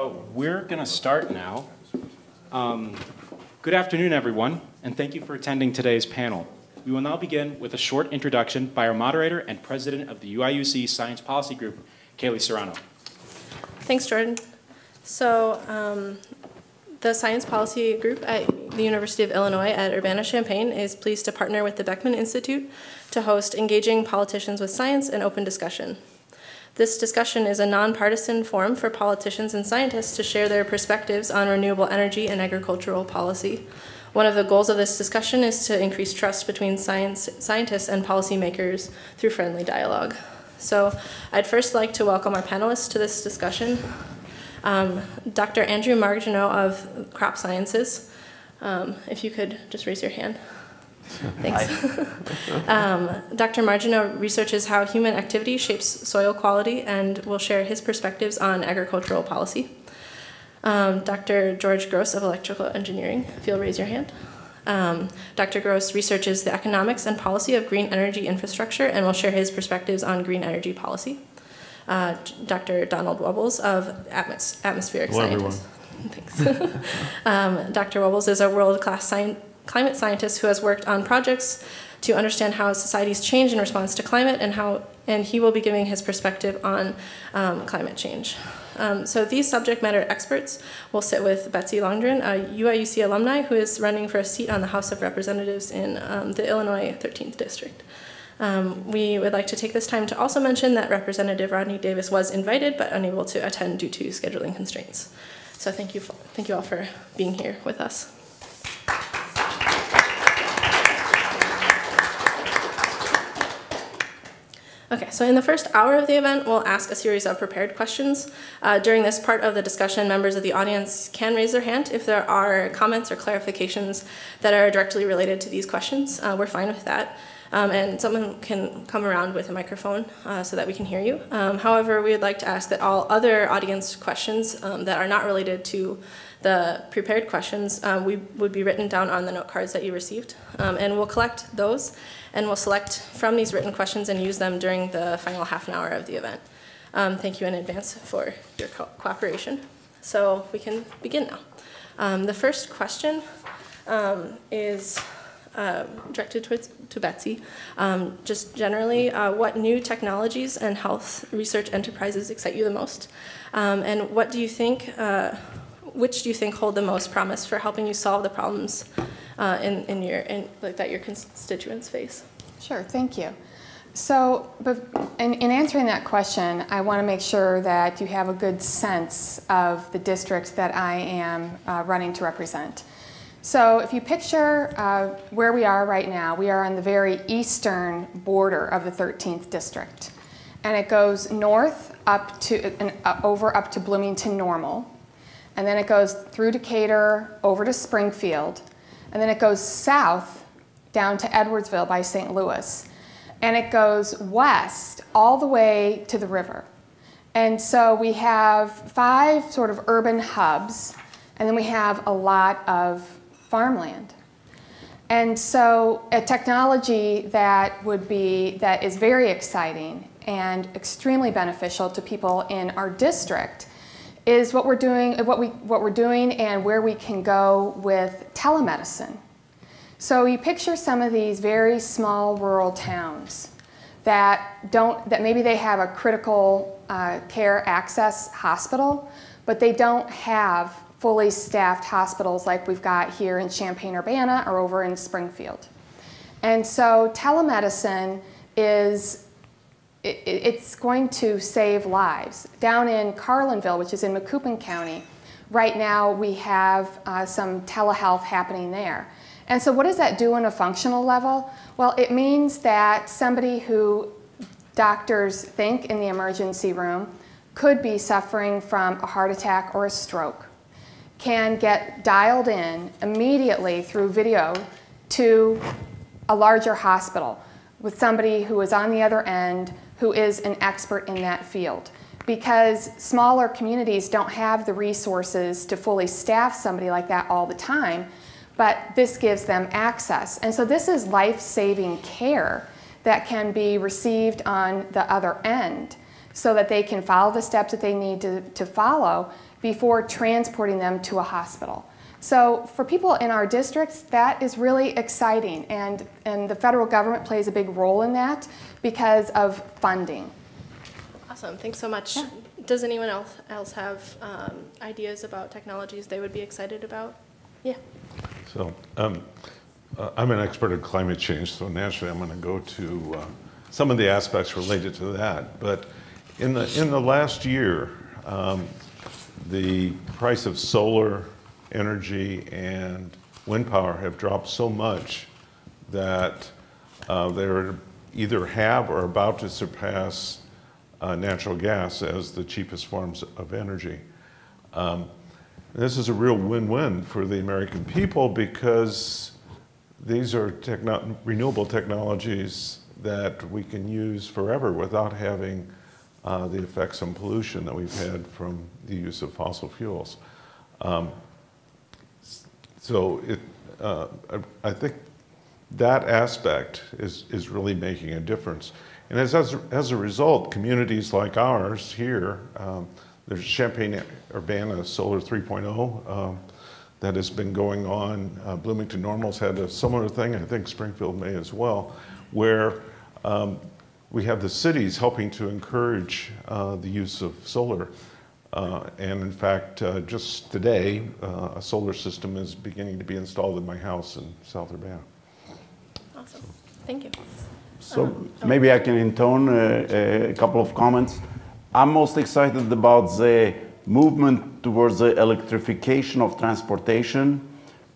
We're going to start now. Good afternoon, everyone, and thank you for attending today's panel. We will now begin with a short introduction by our moderator and president of the UIUC Science Policy Group, Kaylee Serrano. Thanks, Jordan. So the Science Policy Group at the University of Illinois at Urbana-Champaign is pleased to partner with the Beckman Institute to host Engaging Politicians with Science and Open Discussion. This discussion is a nonpartisan forum for politicians and scientists to share their perspectives on renewable energy and agricultural policy. One of the goals of this discussion is to increase trust between scientists and policymakers through friendly dialogue. So I'd first like to welcome our panelists to this discussion. Dr. Andrew Margenau of Crop Sciences. If you could just raise your hand. Thanks. Dr. Margenau researches how human activity shapes soil quality and will share his perspectives on agricultural policy. Dr. George Gross of Electrical Engineering, if you'll raise your hand. Dr. Gross researches the economics and policy of green energy infrastructure and will share his perspectives on green energy policy. Dr. Donald Wubbles of Atmospheric Sciences. Thanks. Dr. Wubbles is a world-class climate scientist who has worked on projects to understand how societies change in response to climate and he will be giving his perspective on climate change. So these subject matter experts will sit with Betsy Longdren, a UIUC alumni who is running for a seat on the House of Representatives in the Illinois 13th District. We would like to take this time to also mention that Representative Rodney Davis was invited but unable to attend due to scheduling constraints. So thank you all for being here with us. Okay, so in the first hour of the event, we'll ask a series of prepared questions. During this part of the discussion, members of the audience can raise their hand if there are comments or clarifications that are directly related to these questions. We're fine with that. And someone can come around with a microphone so that we can hear you. However, we would like to ask that all other audience questions that are not related to the prepared questions would be written down on the note cards that you received. And we'll collect those and we'll select from these written questions and use them during the final half an hour of the event. Thank you in advance for your cooperation. So we can begin now. The first question is directed to Betsy. Just generally, what new technologies and health research enterprises excite you the most? And what do you think, which do you think hold the most promise for helping you solve the problems that your constituents face? Sure, thank you. So, in answering that question, I want to make sure that you have a good sense of the district that I am running to represent. So if you picture where we are right now, we are on the very eastern border of the 13th District. And it goes north up to Bloomington Normal. And then it goes through Decatur, over to Springfield. And then it goes south down to Edwardsville by St. Louis. And it goes west all the way to the river. And so we have 5 sort of urban hubs. And then we have a lot of farmland. And so a technology that is very exciting and extremely beneficial to people in our district is what we're doing and where we can go with telemedicine. So you picture some of these very small rural towns that maybe they have a critical care access hospital, but they don't have fully staffed hospitals like we've got here in Champaign-Urbana or over in Springfield. And so telemedicine it's going to save lives. Down in Carlinville, which is in Macoupin County, right now we have some telehealth happening there. And so what does that do on a functional level? Well, it means that somebody who doctors think in the emergency room could be suffering from a heart attack or a stroke can get dialed in immediately through video to a larger hospital with somebody who is on the other end who is an expert in that field. Because smaller communities don't have the resources to fully staff somebody like that all the time, but this gives them access. And so this is life-saving care that can be received on the other end so that they can follow the steps that they need to follow, before transporting them to a hospital. So for people in our districts, that is really exciting, and the federal government plays a big role in that because of funding. Awesome, thanks so much. Yeah. Does anyone else have ideas about technologies they would be excited about? Yeah. So I'm an expert in climate change, so naturally I'm going to go to some of the aspects related to that. But in the last year, the price of solar energy and wind power have dropped so much that they're either have or about to surpass natural gas as the cheapest forms of energy. This is a real win-win for the American people because these are renewable technologies that we can use forever without having the effects on pollution that we've had from the use of fossil fuels. So I think that aspect is really making a difference. And as a result, communities like ours here, there's Champaign-Urbana Solar 3.0 that has been going on. Bloomington Normal's had a similar thing, I think Springfield may as well, where we have the cities helping to encourage the use of solar. And in fact, just today, a solar system is beginning to be installed in my house in South Urbana. Awesome, thank you. So maybe I can intone a couple of comments. I'm most excited about the movement towards the electrification of transportation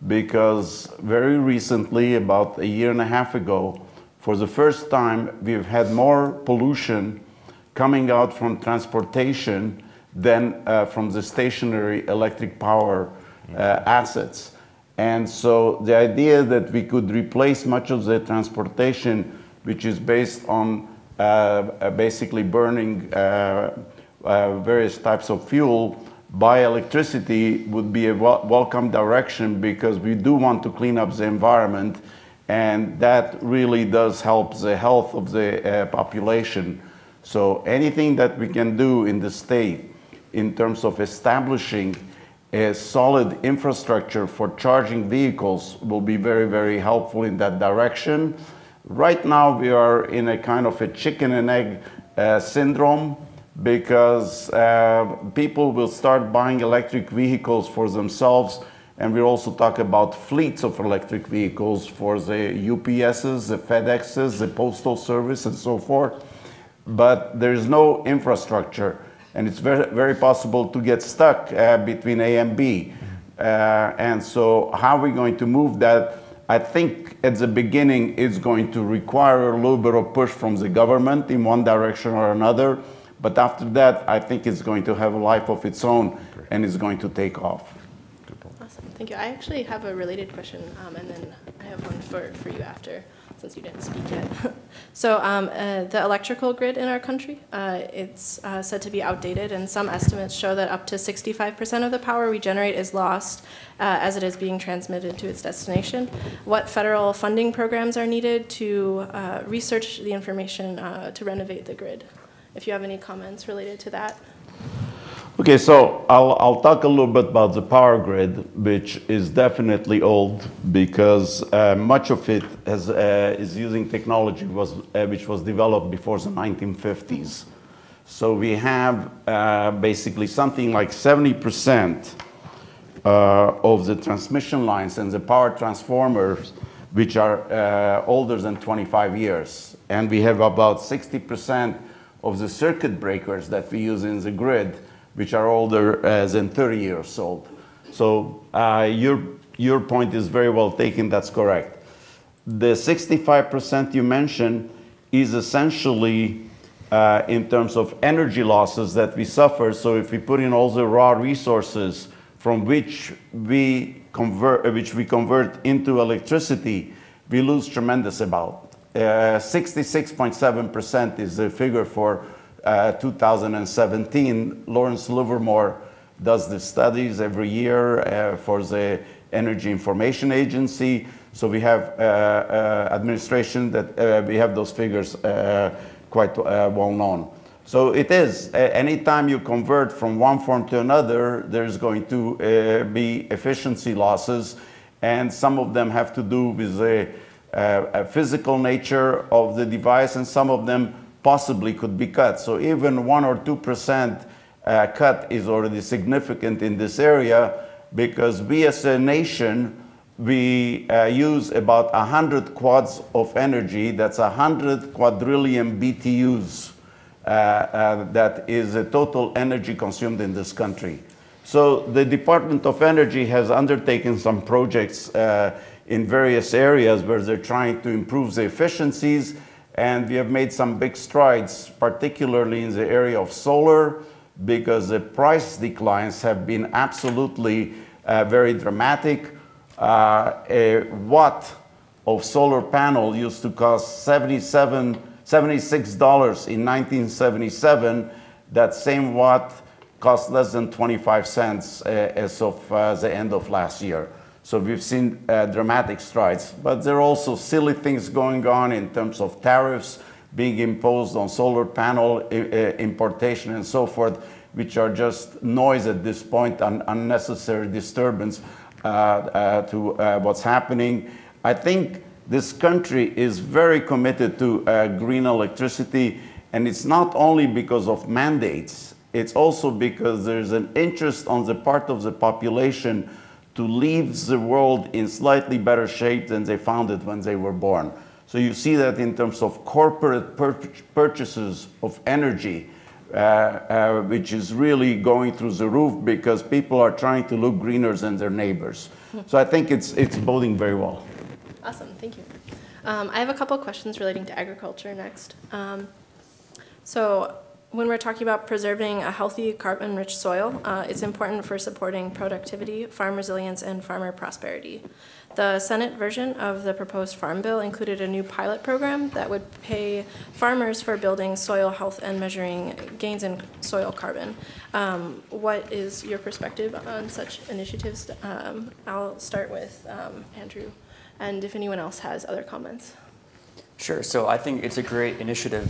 because very recently, about a year and a half ago, for the first time, we've had more pollution coming out from transportation than from the stationary electric power assets. And so the idea that we could replace much of the transportation, which is based on basically burning various types of fuel by electricity would be a welcome direction because we do want to clean up the environment, and that really does help the health of the population. So anything that we can do in the state in terms of establishing a solid infrastructure for charging vehicles will be very, very helpful in that direction. Right now, we are in a kind of a chicken and egg syndrome because people will start buying electric vehicles for themselves, and we'll also talk about fleets of electric vehicles for the UPSs, the FedExes, the Postal Service, and so forth. But there's no infrastructure, and it's very, very possible to get stuck between A and B. And so how are we going to move that? I think at the beginning it's going to require a little bit of push from the government in one direction or another. But after that, I think it's going to have a life of its own and it's going to take off. Awesome, thank you. I actually have a related question, and then I have one for you after, since you didn't speak yet. So the electrical grid in our country, it's said to be outdated, and some estimates show that up to 65% of the power we generate is lost as it is being transmitted to its destination. What federal funding programs are needed to research the information to renovate the grid? If you have any comments related to that. Okay, so I'll talk a little bit about the power grid, which is definitely old because much of it is using technology which was developed before the 1950s. So we have basically something like 70% of the transmission lines and the power transformers which are older than 25 years. And we have about 60% of the circuit breakers that we use in the grid which are older than 30 years old. So your point is very well taken, that's correct. The 65% you mentioned is essentially in terms of energy losses that we suffer. So if we put in all the raw resources from which we convert into electricity, we lose tremendous amount. 66.7% is the figure for 2017. Lawrence Livermore does the studies every year for the Energy Information Agency. So we have administration that we have those figures quite well known. So it is. Anytime you convert from one form to another, there's going to be efficiency losses, and some of them have to do with the physical nature of the device, and some of them possibly could be cut. So even 1 or 2% cut is already significant in this area, because we as a nation, we use about 100 quads of energy. That's 100 quadrillion BTUs. That is the total energy consumed in this country. So the Department of Energy has undertaken some projects in various areas where they're trying to improve the efficiencies, and we have made some big strides, particularly in the area of solar, because the price declines have been absolutely very dramatic. A watt of solar panel used to cost $76 in 1977. That same watt cost less than 25 cents as of the end of last year. So we've seen dramatic strides. But there are also silly things going on in terms of tariffs being imposed on solar panel importation and so forth, which are just noise at this point, and unnecessary disturbance to what's happening. I think this country is very committed to green electricity, and it's not only because of mandates, it's also because there's an interest on the part of the population to leave the world in slightly better shape than they found it when they were born. So you see that in terms of corporate purchases of energy, which is really going through the roof because people are trying to look greener than their neighbors. So I think it's boding very well. Awesome, thank you. I have a couple of questions relating to agriculture next. So when we're talking about preserving a healthy carbon-rich soil, it's important for supporting productivity, farm resilience, and farmer prosperity. The Senate version of the proposed Farm Bill included a new pilot program that would pay farmers for building soil health and measuring gains in soil carbon. What is your perspective on such initiatives? I'll start with Andrew, and if anyone else has other comments. Sure, so I think it's a great initiative.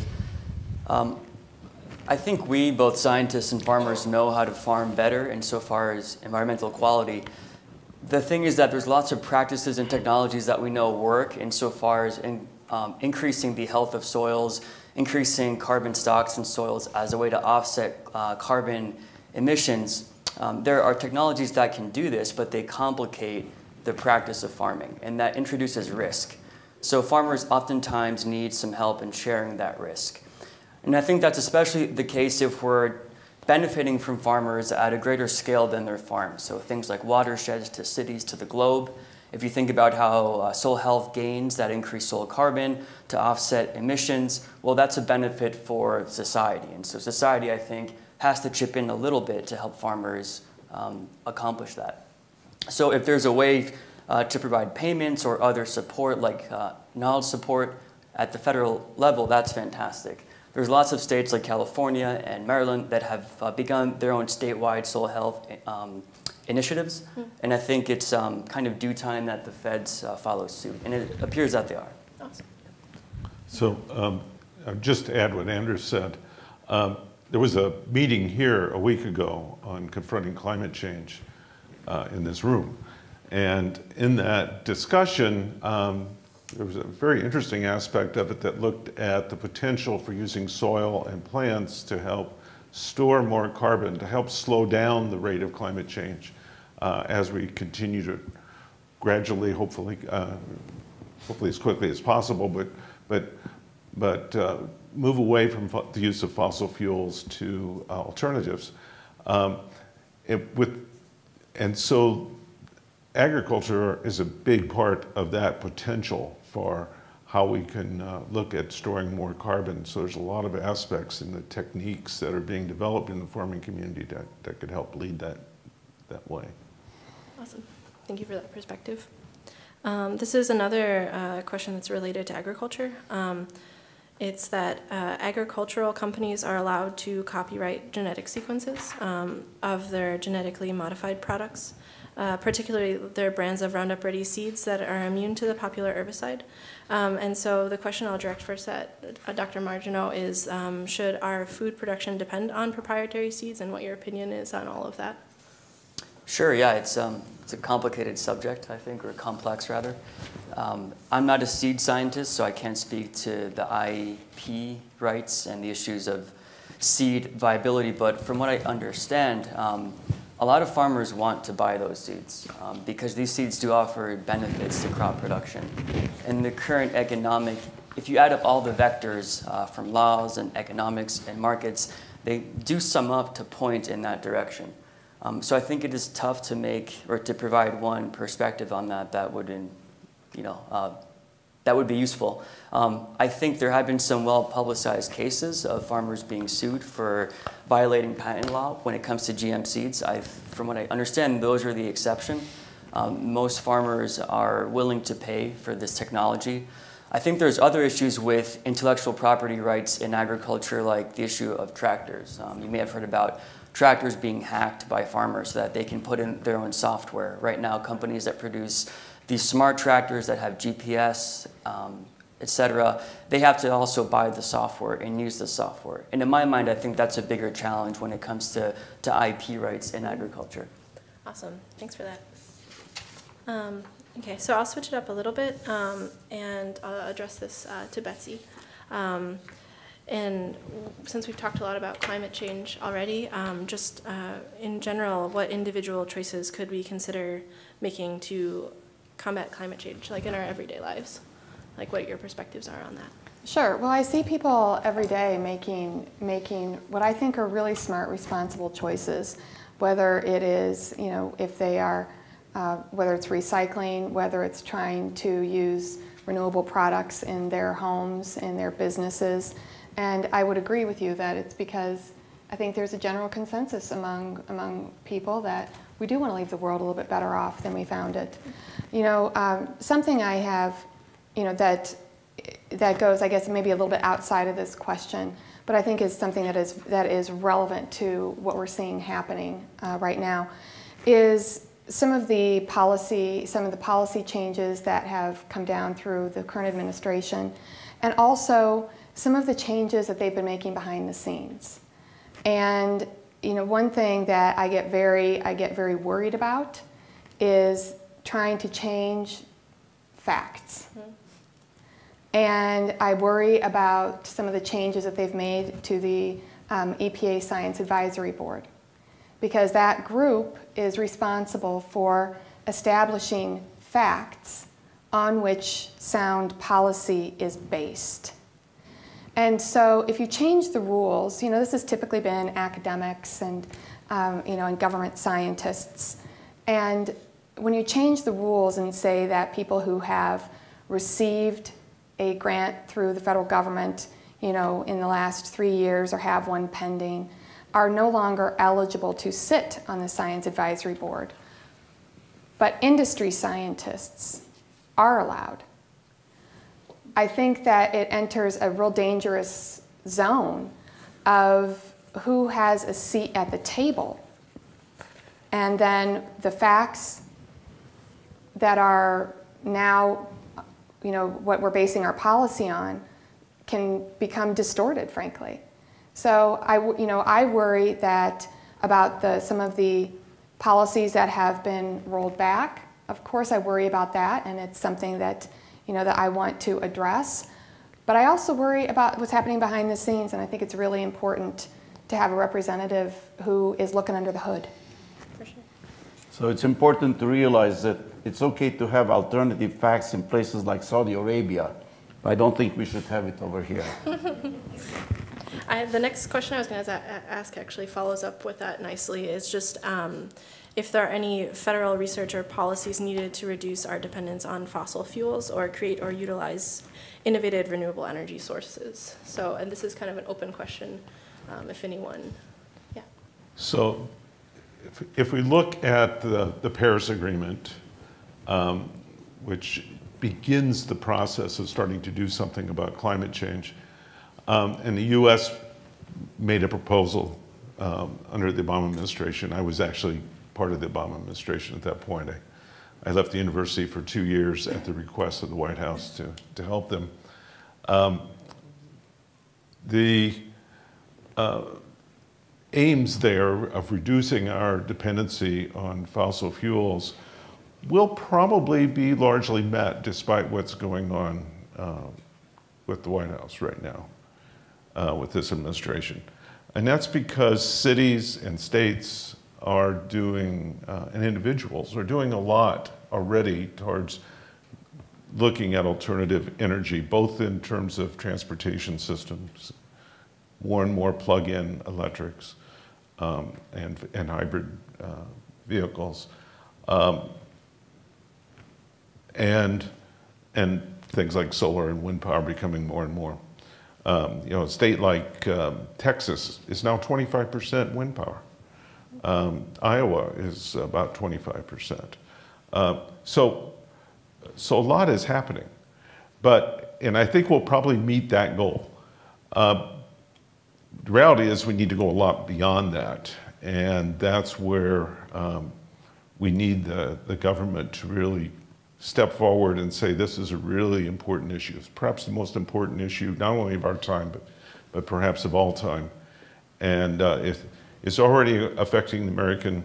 I think we, both scientists and farmers, know how to farm better insofar as environmental quality. The thing is that there's lots of practices and technologies that we know work insofar as increasing the health of soils, increasing carbon stocks in soils as a way to offset carbon emissions. There are technologies that can do this, but they complicate the practice of farming, and that introduces risk. So farmers oftentimes need some help in sharing that risk. And I think that's especially the case if we're benefiting from farmers at a greater scale than their farms. So things like watersheds to cities to the globe. If you think about how soil health gains that increase soil carbon to offset emissions, well, that's a benefit for society. And so society, I think, has to chip in a little bit to help farmers accomplish that. So if there's a way to provide payments or other support like knowledge support at the federal level, that's fantastic. There's lots of states like California and Maryland that have begun their own statewide soil health initiatives, and I think it's kind of due time that the feds follow suit, and it appears that they are. Awesome. So just to add what Andrew said, there was a meeting here a week ago on confronting climate change in this room, and in that discussion, there was a very interesting aspect of it that looked at the potential for using soil and plants to help store more carbon, to help slow down the rate of climate change as we continue to gradually, hopefully as quickly as possible, but move away from the use of fossil fuels to alternatives. And so agriculture is a big part of that potential for how we can look at storing more carbon. So there's a lot of aspects in the techniques that are being developed in the farming community that could help lead that way. Awesome. Thank you for that perspective. This is another question that's related to agriculture. It's that agricultural companies are allowed to copyright genetic sequences of their genetically modified products. Particularly, there are brands of Roundup Ready seeds that are immune to the popular herbicide. And so the question I'll direct first at Dr. Margenot is, should our food production depend on proprietary seeds, and what your opinion is on all of that? Sure, yeah, it's a complicated subject, I think, or complex rather. I'm not a seed scientist, so I can't speak to the IP rights and the issues of seed viability, but from what I understand, a lot of farmers want to buy those seeds because these seeds do offer benefits to crop production. In the current economic, if you add up all the vectors from laws and economics and markets, they do sum up to point in that direction. So I think it is tough to make or to provide one perspective on that that would, that would be useful. I think there have been some well-publicized cases of farmers being sued for violating patent law when it comes to GM seeds. From what I understand, those are the exception. Most farmers are willing to pay for this technology. I think there's other issues with intellectual property rights in agriculture, like the issue of tractors. You may have heard about tractors being hacked by farmers so that they can put in their own software. Right now, companies that produce these smart tractors that have GPS, etc., they have to also buy the software and use the software. And in my mind, I think that's a bigger challenge when it comes to IP rights in agriculture. Awesome, thanks for that. Okay, so I'll switch it up a little bit and I'll address this to Betsy. And since we've talked a lot about climate change already, just in general, what individual choices could we consider making to combat climate change, like in our everyday lives? Like what your perspectives are on that? Sure. Well, I see people every day making what I think are really smart, responsible choices, whether it is, if they are, whether it's recycling, whether it's trying to use renewable products in their homes, in their businesses. And I would agree with you that it's because I think there's a general consensus among people that we do want to leave the world a little bit better off than we found it. Something I have, that goes, I guess, maybe a little bit outside of this question, but I think is something that is relevant to what we're seeing happening right now, is some of the policy changes that have come down through the current administration, and also some of the changes that they've been making behind the scenes. And one thing that I get very worried about is trying to change facts. Mm-hmm. And I worry about some of the changes that they've made to the EPA Science Advisory Board, because that group is responsible for establishing facts on which sound policy is based. And so if you change the rules, this has typically been academics and, and government scientists. And when you change the rules and say that people who have received a grant through the federal government, in the last 3 years or have one pending, are no longer eligible to sit on the Science Advisory Board, but industry scientists are allowed, I think that it enters a real dangerous zone of who has a seat at the table. And then the facts that are now, what we're basing our policy on can become distorted, frankly. So I worry about some of the policies that have been rolled back. Of course, I worry about that, and it's something that that I want to address. But I also worry about what's happening behind the scenes, and I think it's really important to have a representative who is looking under the hood. For sure. So it's important to realize that it's okay to have alternative facts in places like Saudi Arabia, but I don't think we should have it over here. The next question I was going to ask actually follows up with that nicely, is just if there are any federal research or policies needed to reduce our dependence on fossil fuels or create or utilize innovative renewable energy sources. So, and this is kind of an open question, if anyone, yeah. So if we look at the Paris Agreement, which begins the process of starting to do something about climate change, and the U.S. made a proposal under the Obama administration. I was actually part of the Obama administration at that point. I left the university for 2 years at the request of the White House to help them. The aims there of reducing our dependency on fossil fuels will probably be largely met despite what's going on with the White House right now, with this administration. And that's because cities and states are doing, and individuals are doing a lot already towards looking at alternative energy, both in terms of transportation systems, more and more plug-in electrics, and hybrid vehicles, and things like solar and wind power becoming more and more. You know, a state like Texas is now 25% wind power. Iowa is about 25%. So a lot is happening, and I think we'll probably meet that goal. The reality is we need to go a lot beyond that, and that's where we need the government to really step forward and say this is a really important issue. It's perhaps the most important issue, not only of our time, but perhaps of all time. And it's already affecting the American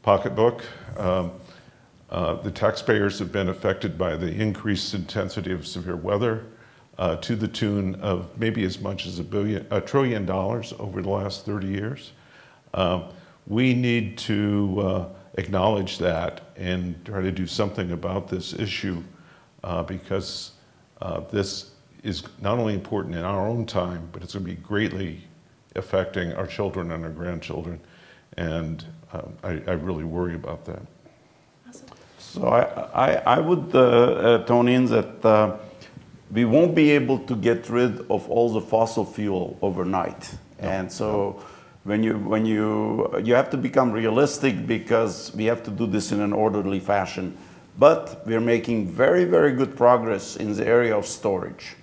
pocketbook. The taxpayers have been affected by the increased intensity of severe weather to the tune of maybe as much as $1 trillion over the last 30 years. We need to acknowledge that and try to do something about this issue because this is not only important in our own time, but it's going to be greatly affecting our children and our grandchildren. And I really worry about that. Awesome. So I would tone in that we won't be able to get rid of all the fossil fuel overnight. No. And so when you have to become realistic because we have to do this in an orderly fashion. But we're making very, very good progress in the area of storage.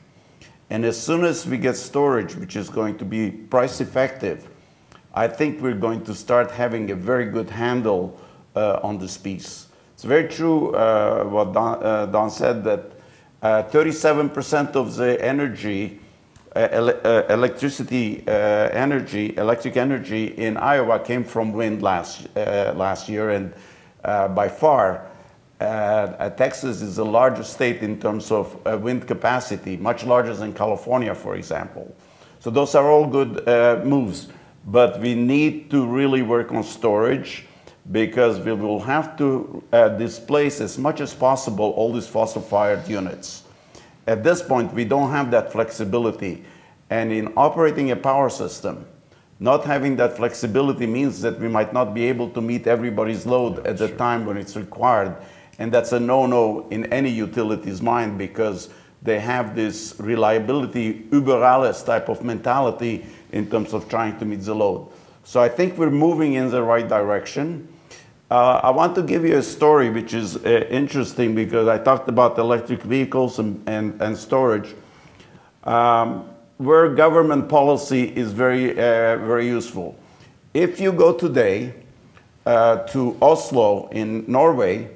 And as soon as we get storage, which is going to be price effective, I think we're going to start having a very good handle on this piece. It's very true what Don said, that 37% of the energy, electric energy in Iowa came from wind last year, and by far, Texas is the largest state in terms of wind capacity, much larger than California, for example. So those are all good moves, but we need to really work on storage because we will have to displace as much as possible all these fossil-fired units. At this point, we don't have that flexibility. And in operating a power system, not having that flexibility means that we might not be able to meet everybody's load at the time when it's required. And that's a no-no in any utility's mind because they have this reliability, über alles type of mentality in terms of trying to meet the load. So I think we're moving in the right direction. I want to give you a story which is interesting because I talked about electric vehicles and storage, where government policy is very useful. If you go today to Oslo in Norway,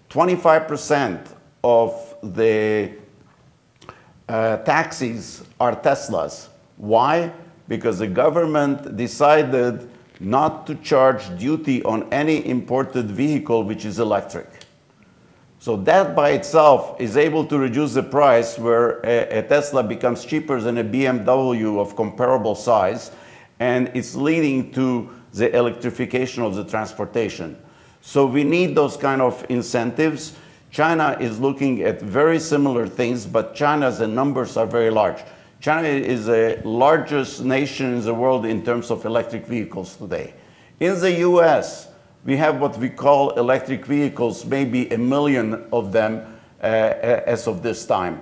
25% of the taxis are Teslas. Why? Because the government decided not to charge duty on any imported vehicle which is electric. So that by itself is able to reduce the price where a Tesla becomes cheaper than a BMW of comparable size, and it's leading to the electrification of the transportation. So we need those kind of incentives. China is looking at very similar things, but China's numbers are very large. China is the largest nation in the world in terms of electric vehicles today. In the US, we have what we call electric vehicles, maybe 1 million of them as of this time.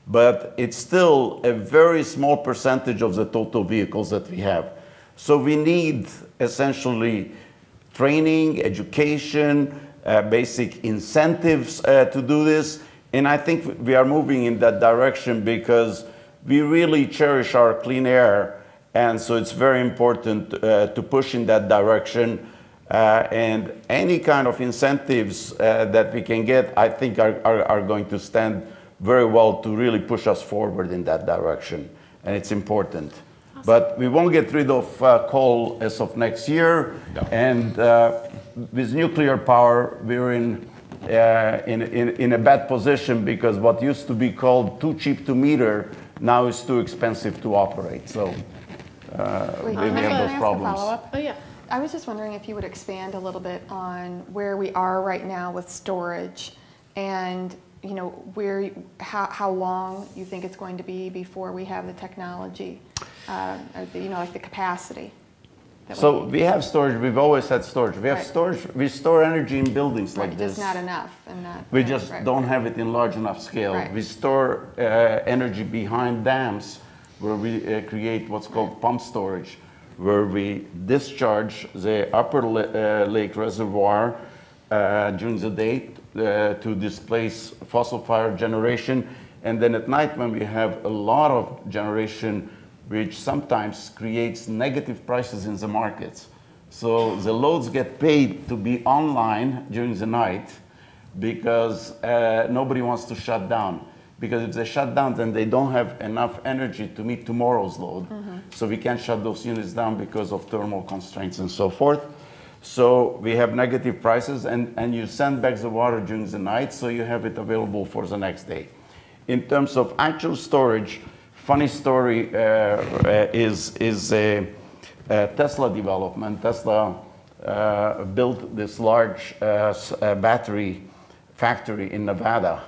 But it's still a very small percentage of the total vehicles that we have. So we need essentially training, education, basic incentives to do this. And I think we are moving in that direction because we really cherish our clean air. And so it's very important to push in that direction. And any kind of incentives that we can get, I think are going to stand very well to really push us forward in that direction. And it's important. Awesome. But we won't get rid of coal as of next year. No. And with nuclear power, we're in a bad position because what used to be called too cheap to meter now is too expensive to operate. So we have those problems. Oh, yeah. I was just wondering if you would expand a little bit on where we are right now with storage and how long you think it's going to be before we have the technology, or like the capacity. So we have storage. We've always had storage. We have storage. We store energy in buildings like this. Just not enough. We just don't have it in large enough scale. Right. We store energy behind dams where we create what's called pump storage, where we discharge the upper lake reservoir during the day to displace fossil fire generation. And then at night when we have a lot of generation, which sometimes creates negative prices in the markets. So the loads get paid to be online during the night because nobody wants to shut down. Because if they shut down, then they don't have enough energy to meet tomorrow's load. Mm-hmm. So we can't shut those units down because of thermal constraints and so forth. So we have negative prices, and you send back the water during the night, so you have it available for the next day. In terms of actual storage, funny story is a Tesla development. Tesla built this large battery factory in Nevada.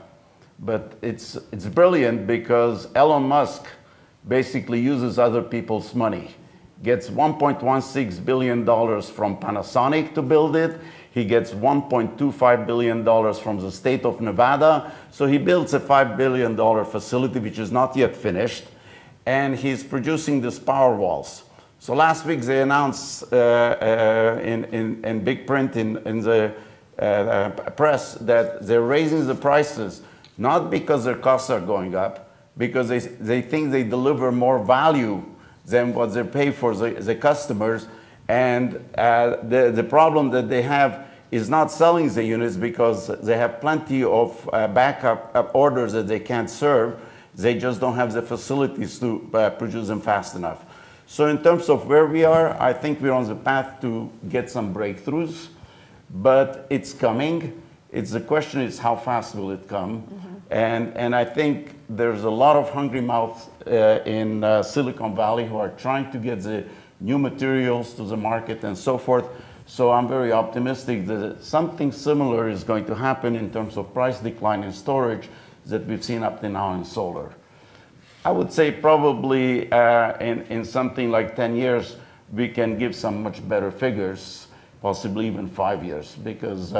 But it's brilliant because Elon Musk basically uses other people's money. Gets $1.16 billion from Panasonic to build it. He gets $1.25 billion from the state of Nevada. So he builds a $5 billion facility, which is not yet finished. And he's producing these power walls. So last week they announced in big print in the press that they're raising the prices, not because their costs are going up, because they think they deliver more value than what they pay for the customers. And the problem that they have is not selling the units because they have plenty of backup orders that they can't serve. They just don't have the facilities to produce them fast enough. So in terms of where we are, I think we're on the path to get some breakthroughs, but it's coming. The question is how fast will it come? Mm-hmm. And I think there's a lot of hungry mouths in Silicon Valley who are trying to get the new materials to the market and so forth. So I'm very optimistic that something similar is going to happen in terms of price decline in storage that we've seen up to now in solar. I would say probably in something like 10 years, we can give some much better figures, possibly even 5 years, because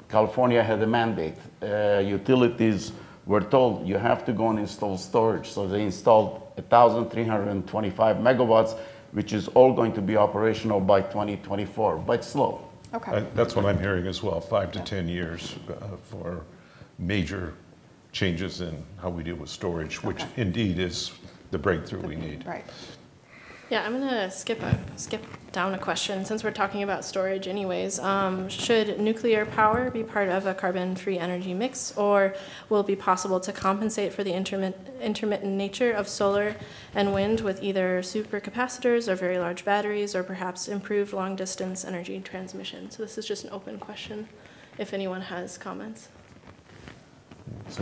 California had a mandate. Utilities were told you have to go and install storage. So they installed 1,325 megawatts, which is all going to be operational by 2024, but slow. Okay. That's what I'm hearing as well, 5 to 10 years for major changes in how we deal with storage, which indeed is the breakthrough we need. Right. Yeah, I'm going to skip down a question. Since we're talking about storage anyways, should nuclear power be part of a carbon-free energy mix, or will it be possible to compensate for the intermittent nature of solar and wind with either supercapacitors or very large batteries, or perhaps improved long-distance energy transmission? So this is just an open question, if anyone has comments.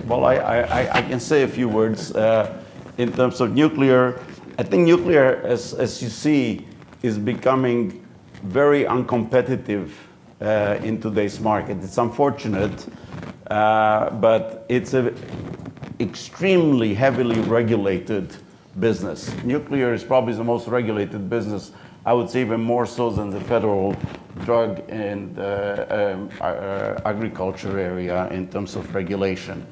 Well, I can say a few words. In terms of nuclear, I think nuclear, as you see, is becoming very uncompetitive in today's market. It's unfortunate, but it's an extremely heavily regulated business. Nuclear is probably the most regulated business, I would say even more so than the federal drug and agriculture area in terms of regulation.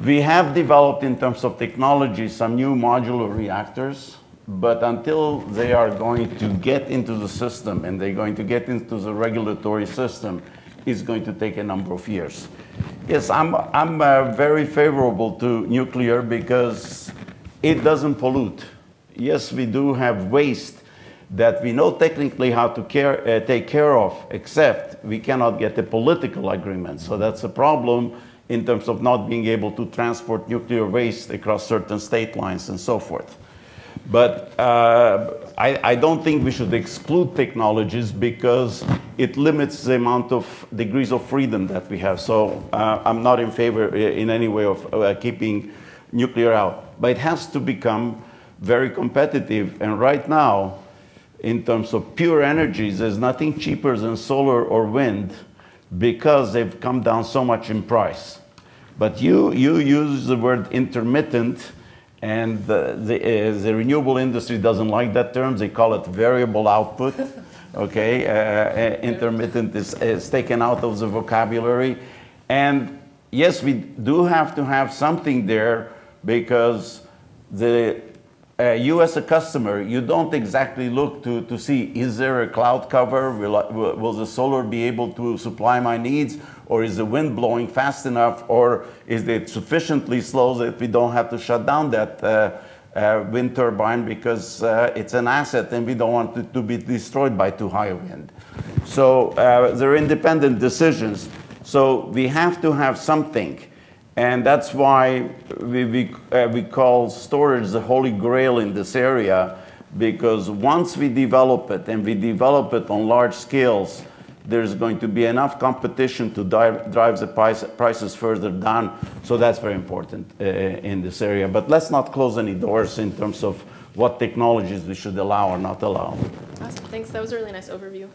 We have developed, in terms of technology, some new modular reactors, but until they are going to get into the system and they're going to get into the regulatory system, it's going to take a number of years. Yes, I'm very favorable to nuclear because it doesn't pollute. Yes, we do have waste, that we know technically how to take care of, except we cannot get a political agreement. So that's a problem in terms of not being able to transport nuclear waste across certain state lines and so forth. But I don't think we should exclude technologies because it limits the amount of degrees of freedom that we have. So I'm not in favor in any way of keeping nuclear out. But it has to become very competitive. And right now, in terms of pure energies, there's nothing cheaper than solar or wind because they've come down so much in price. But you use the word intermittent, and the renewable industry doesn't like that term. They call it variable output. Okay, intermittent is taken out of the vocabulary. And yes, we do have to have something there because you as a customer, you don't exactly look to see, is there a cloud cover? Will the solar be able to supply my needs? Or is the wind blowing fast enough? Or is it sufficiently slow that we don't have to shut down that wind turbine because it's an asset and we don't want it to be destroyed by too high a wind? So they're independent decisions. So we have to have something. And that's why we call storage the holy grail in this area, because once we develop it and we develop it on large scales, there's going to be enough competition to drive the prices further down. So that's very important in this area. But let's not close any doors in terms of what technologies we should allow or not allow. Awesome, thanks. That was a really nice overview.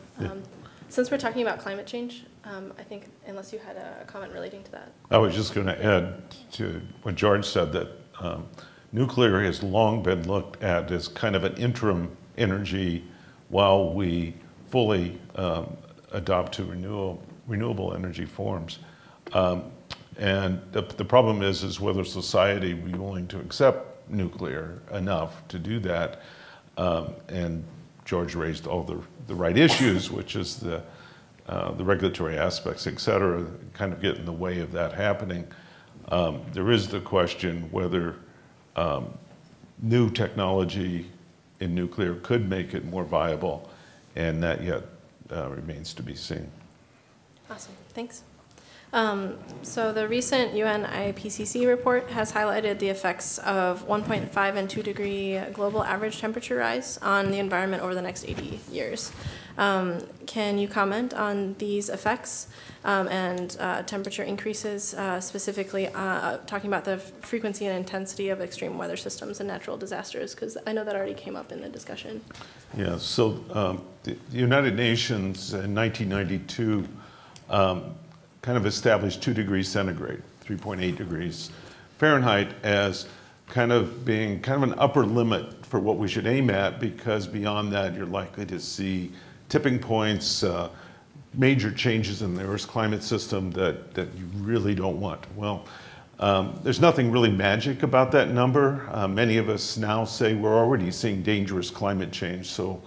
Since we're talking about climate change, I think, unless you had a comment relating to that. I was just going to add to what George said, that nuclear has long been looked at as kind of an interim energy while we fully adopt to renewable energy forms. And the problem is whether society will be willing to accept nuclear enough to do that. And George raised all the right issues, which is the regulatory aspects, et cetera, kind of get in the way of that happening. There is the question whether new technology in nuclear could make it more viable, and that yet remains to be seen. Awesome, thanks. So the recent UN IPCC report has highlighted the effects of 1.5 and 2 degree global average temperature rise on the environment over the next 80 years. Can you comment on these effects and temperature increases, specifically talking about the frequency and intensity of extreme weather systems and natural disasters? Because I know that already came up in the discussion. Yeah, so the United Nations in 1992 kind of established 2 degrees centigrade, 3.8 degrees Fahrenheit, as kind of being kind of an upper limit for what we should aim at, because beyond that you're likely to see tipping points, major changes in the Earth's climate system that you really don't want. Well, there's nothing really magic about that number. Many of us now say we're already seeing dangerous climate change, so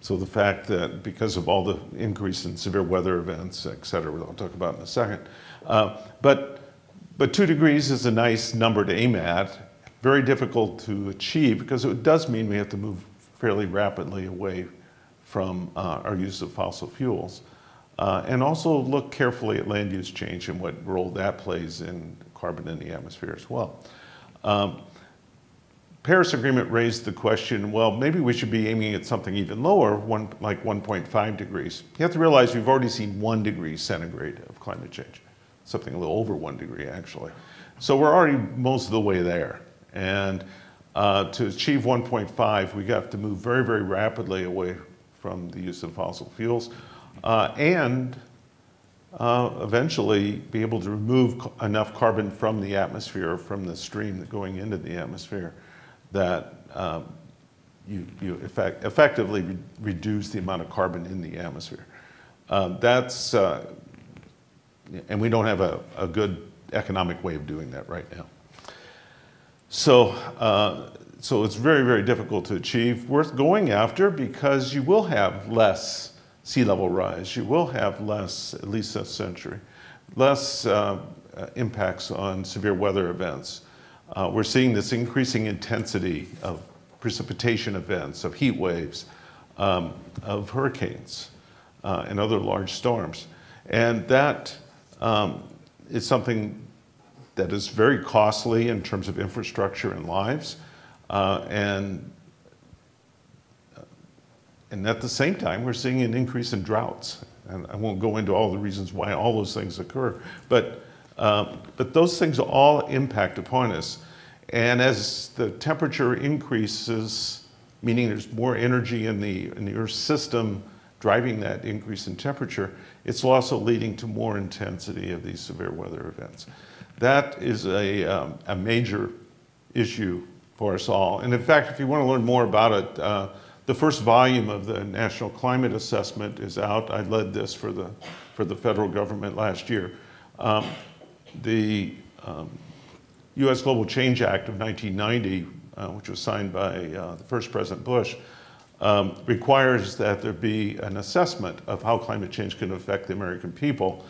the fact that because of all the increase in severe weather events, et cetera, I'll talk about in a second. But 2 degrees is a nice number to aim at, very difficult to achieve because it does mean we have to move fairly rapidly away from our use of fossil fuels. And also look carefully at land use change and what role that plays in carbon in the atmosphere as well. Paris Agreement raised the question, well, maybe we should be aiming at something even lower, like 1.5 degrees. You have to realize we've already seen 1 degree centigrade of climate change, something a little over 1 degree actually. So we're already most of the way there. And to achieve 1.5, we have to move very, very rapidly away from the use of fossil fuels and eventually be able to remove enough carbon from the atmosphere, from the stream going into the atmosphere, that you effectively reduce the amount of carbon in the atmosphere. And we don't have a good economic way of doing that right now. So it's very, very difficult to achieve. Worth going after because you will have less sea level rise. You will have less, at least this century, less impacts on severe weather events. We're seeing this increasing intensity of precipitation events, of heat waves, of hurricanes, and other large storms. And that is something that is very costly in terms of infrastructure and lives. And at the same time, we're seeing an increase in droughts. And I won't go into all the reasons why all those things occur, but those things all impact upon us. And as the temperature increases, meaning there's more energy in the Earth's system driving that increase in temperature, it's also leading to more intensity of these severe weather events. That is a major issue for us all. And in fact, if you want to learn more about it, the first volume of the National Climate Assessment is out. I led this for the federal government last year. The U.S. Global Change Act of 1990, which was signed by the first President Bush, requires that there be an assessment of how climate change can affect the American people.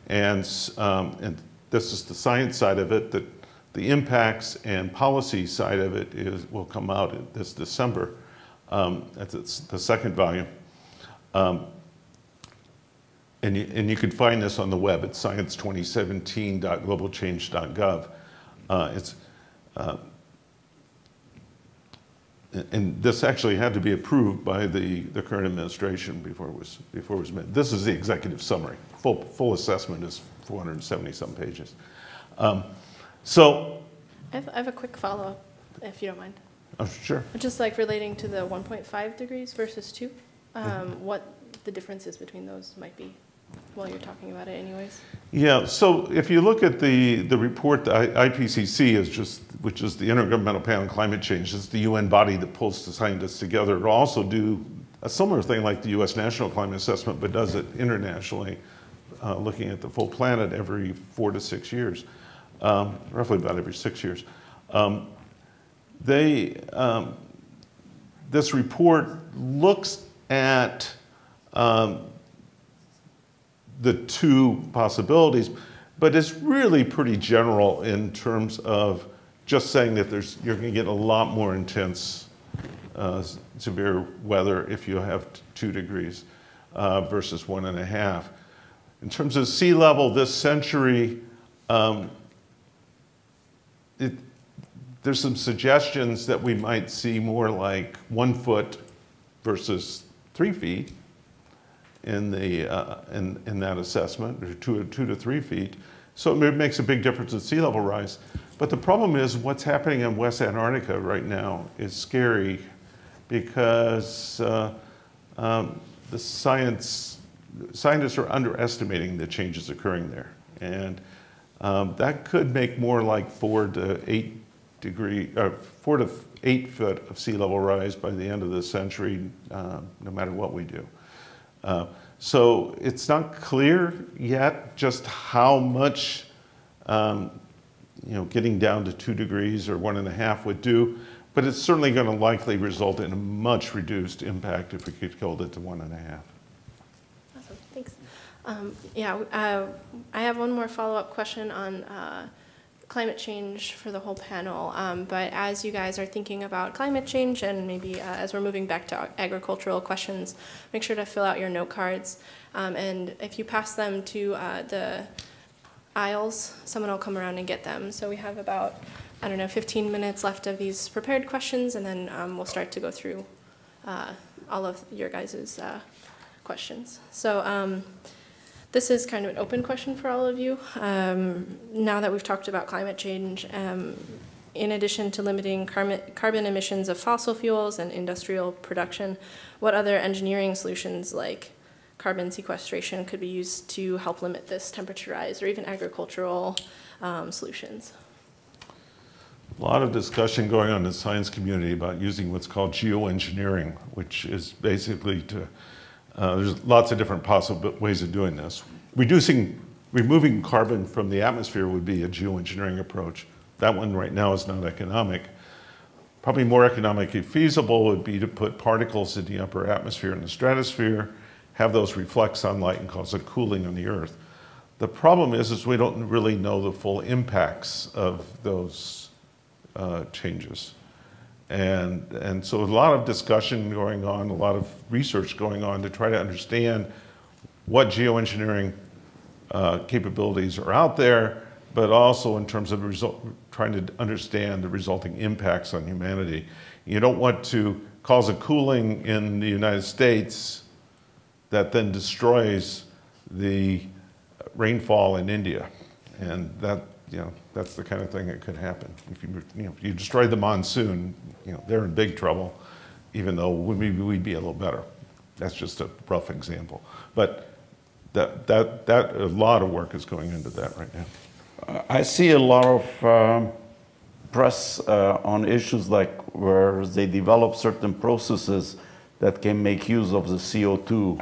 And this is the science side of it, that the impacts and policy side of it will come out this December. That's the second volume. And you can find this on the web at science2017.globalchange.gov. And this actually had to be approved by the current administration before it was made. This is the executive summary. Full assessment is 470-some pages. So I have a quick follow-up, if you don't mind. oh, sure. Just like relating to the 1.5 degrees versus 2, what the differences between those might be while you're talking about it anyways. Yeah, so if you look at the report, the IPCC which is the Intergovernmental Panel on Climate Change, it's the UN body that pulls the scientists together. It'll also do a similar thing like the US National Climate Assessment, but does it internationally, looking at the full planet every 4 to 6 years, roughly about every 6 years. This report looks at the two possibilities, but it's really pretty general in terms of just saying that you're going to get a lot more intense severe weather if you have 2 degrees versus 1.5. In terms of sea level this century, there's some suggestions that we might see more like 1 foot versus 3 feet in that assessment, or 2 to 3 feet. So it makes a big difference in sea level rise. But the problem is what's happening in West Antarctica right now is scary because the scientists are underestimating the changes occurring there. And that could make more like 4 to 8 foot of sea level rise by the end of the century, no matter what we do. So it's not clear yet just how much getting down to 2 degrees or 1.5 would do, but it's certainly going to likely result in a much reduced impact if we could hold it to 1.5. Awesome, thanks. I have one more follow-up question on climate change for the whole panel, but as you guys are thinking about climate change and maybe as we're moving back to agricultural questions, make sure to fill out your note cards, and if you pass them to the aisles, someone will come around and get them. So we have about, 15 minutes left of these prepared questions, and then we'll start to go through all of your guys' questions. So this is kind of an open question for all of you. Now that we've talked about climate change, in addition to limiting carbon emissions of fossil fuels and industrial production, what other engineering solutions like carbon sequestration could be used to help limit this temperature rise, or even agricultural solutions? A lot of discussion going on in the science community about using what's called geoengineering, which is basically there's lots of different possible ways of doing this. Removing carbon from the atmosphere would be a geoengineering approach. That one right now is not economic. Probably more economically feasible would be to put particles in the upper atmosphere and the stratosphere, have those reflect sunlight and cause a cooling on the Earth. The problem is we don't really know the full impacts of those changes. And so a lot of discussion going on, a lot of research going on to try to understand what geoengineering capabilities are out there, but also in terms of trying to understand the resulting impacts on humanity. You don't want to cause a cooling in the United States that then destroys the rainfall in India. And that, that's the kind of thing that could happen. If you destroy the monsoon, they're in big trouble, even though maybe we'd be a little better. That's just a rough example. But a lot of work is going into that right now. I see a lot of press on issues like where they develop certain processes that can make use of the CO2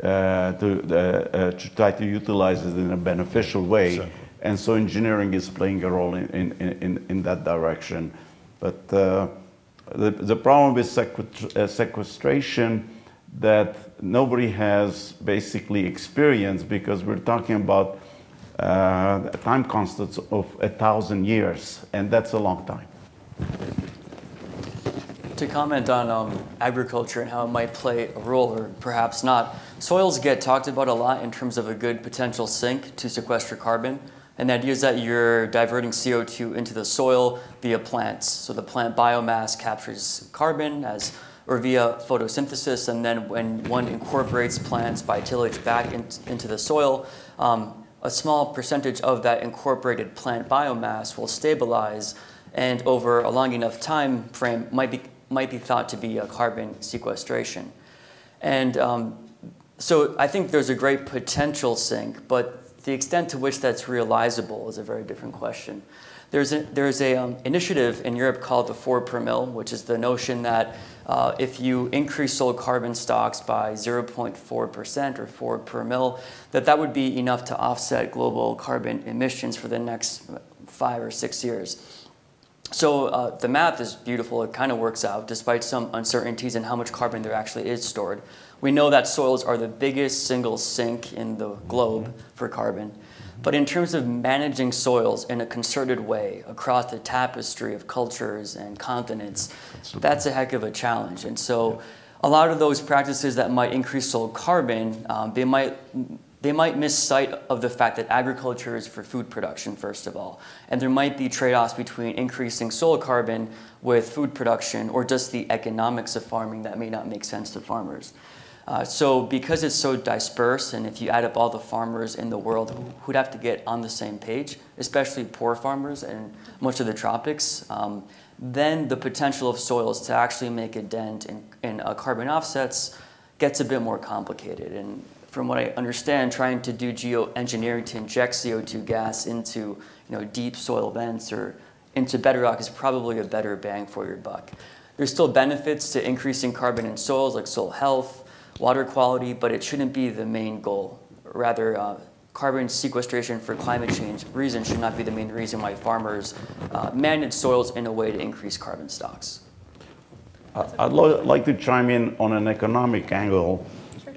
to try to utilize it in a beneficial way. Sure. And so engineering is playing a role in that direction. But the problem with sequestration that nobody has basically experienced, because we're talking about time constants of 1,000 years, and that's a long time. To comment on agriculture and how it might play a role or perhaps not, soils get talked about a lot in terms of a good potential sink to sequester carbon. And the idea is that you're diverting CO2 into the soil via plants. So the plant biomass captures carbon or via photosynthesis, and then when one incorporates plants by tillage back into the soil, a small percentage of that incorporated plant biomass will stabilize, and over a long enough time frame might be thought to be a carbon sequestration. And so I think there's a great potential sink, but the extent to which that's realizable is a very different question. There's a initiative in Europe called the 4 per mil, which is the notion that if you increase soil carbon stocks by 0.4% or 4 per mil, that would be enough to offset global carbon emissions for the next 5 or 6 years. So the math is beautiful. It kind of works out despite some uncertainties in how much carbon there actually is stored. We know that soils are the biggest single sink in the globe for carbon. But in terms of managing soils in a concerted way across the tapestry of cultures and continents, that's a heck of a challenge. And so a lot of those practices that might increase soil carbon, they might miss sight of the fact that agriculture is for food production, first of all. And there might be trade-offs between increasing soil carbon with food production or just the economics of farming that may not make sense to farmers. So because it's so dispersed, and if you add up all the farmers in the world who'd have to get on the same page, especially poor farmers in much of the tropics, then the potential of soils to actually make a dent in carbon offsets gets a bit more complicated. And from what I understand, trying to do geoengineering to inject CO2 gas into deep soil vents or into bedrock is probably a better bang for your buck. There's still benefits to increasing carbon in soils, like soil health, water quality, but it shouldn't be the main goal. Rather, carbon sequestration for climate change reasons should not be the main reason why farmers manage soils in a way to increase carbon stocks. I'd like to chime in on an economic angle.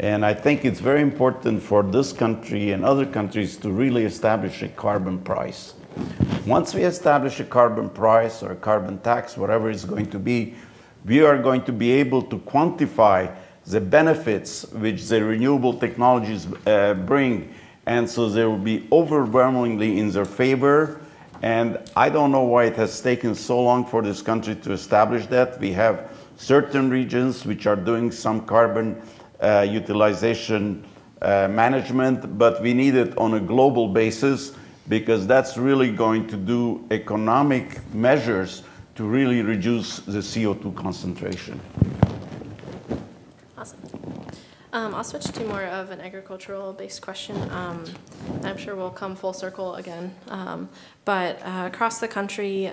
And I think it's very important for this country and other countries to really establish a carbon price. Once we establish a carbon price or a carbon tax, whatever it's going to be, we are going to be able to quantify the benefits which the renewable technologies bring. And so they will be overwhelmingly in their favor. And I don't know why it has taken so long for this country to establish that. We have certain regions which are doing some carbon utilization management, but we need it on a global basis because that's really going to do economic measures to really reduce the CO2 concentration. Awesome. I'll switch to more of an agricultural-based question. I'm sure we'll come full circle again. But across the country,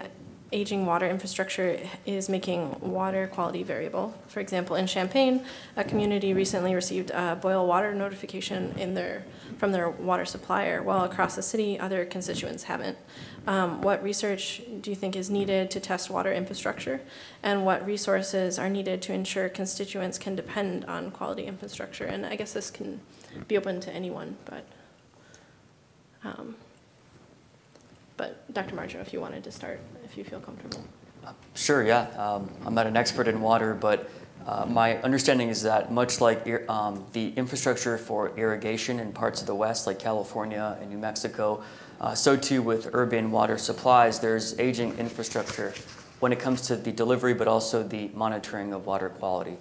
aging water infrastructure is making water quality variable. For example, in Champaign, a community recently received a boil water notification from their water supplier, while across the city, other constituents haven't. What research do you think is needed to test water infrastructure, and what resources are needed to ensure constituents can depend on quality infrastructure? And I guess this can be open to anyone, but Dr. Marjo, if you wanted to start, if you feel comfortable. Sure, yeah. I'm not an expert in water, but my understanding is that much like the infrastructure for irrigation in parts of the West, like California and New Mexico, so too with urban water supplies, there's aging infrastructure when it comes to the delivery, but also the monitoring of water quality.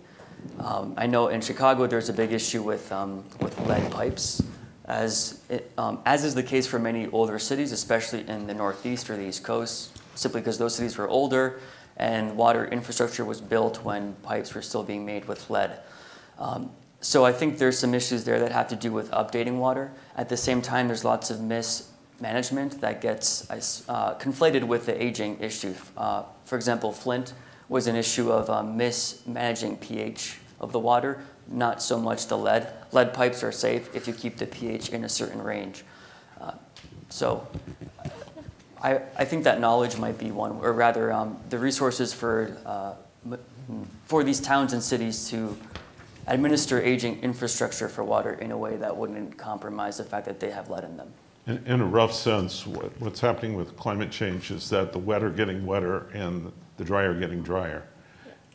I know in Chicago there's a big issue with lead pipes, as is the case for many older cities, especially in the Northeast or the East Coast, simply because those cities were older and water infrastructure was built when pipes were still being made with lead. So I think there's some issues there that have to do with updating water. At the same time, there's lots of mismanagement that gets conflated with the aging issue. For example, Flint was an issue of mismanaging pH of the water, not so much the lead. Lead pipes are safe if you keep the pH in a certain range. So I think that knowledge might be one, or rather the resources for these towns and cities to administer aging infrastructure for water in a way that wouldn't compromise the fact that they have lead in them. In a rough sense, what's happening with climate change is that the wet are getting wetter and the dry are getting drier.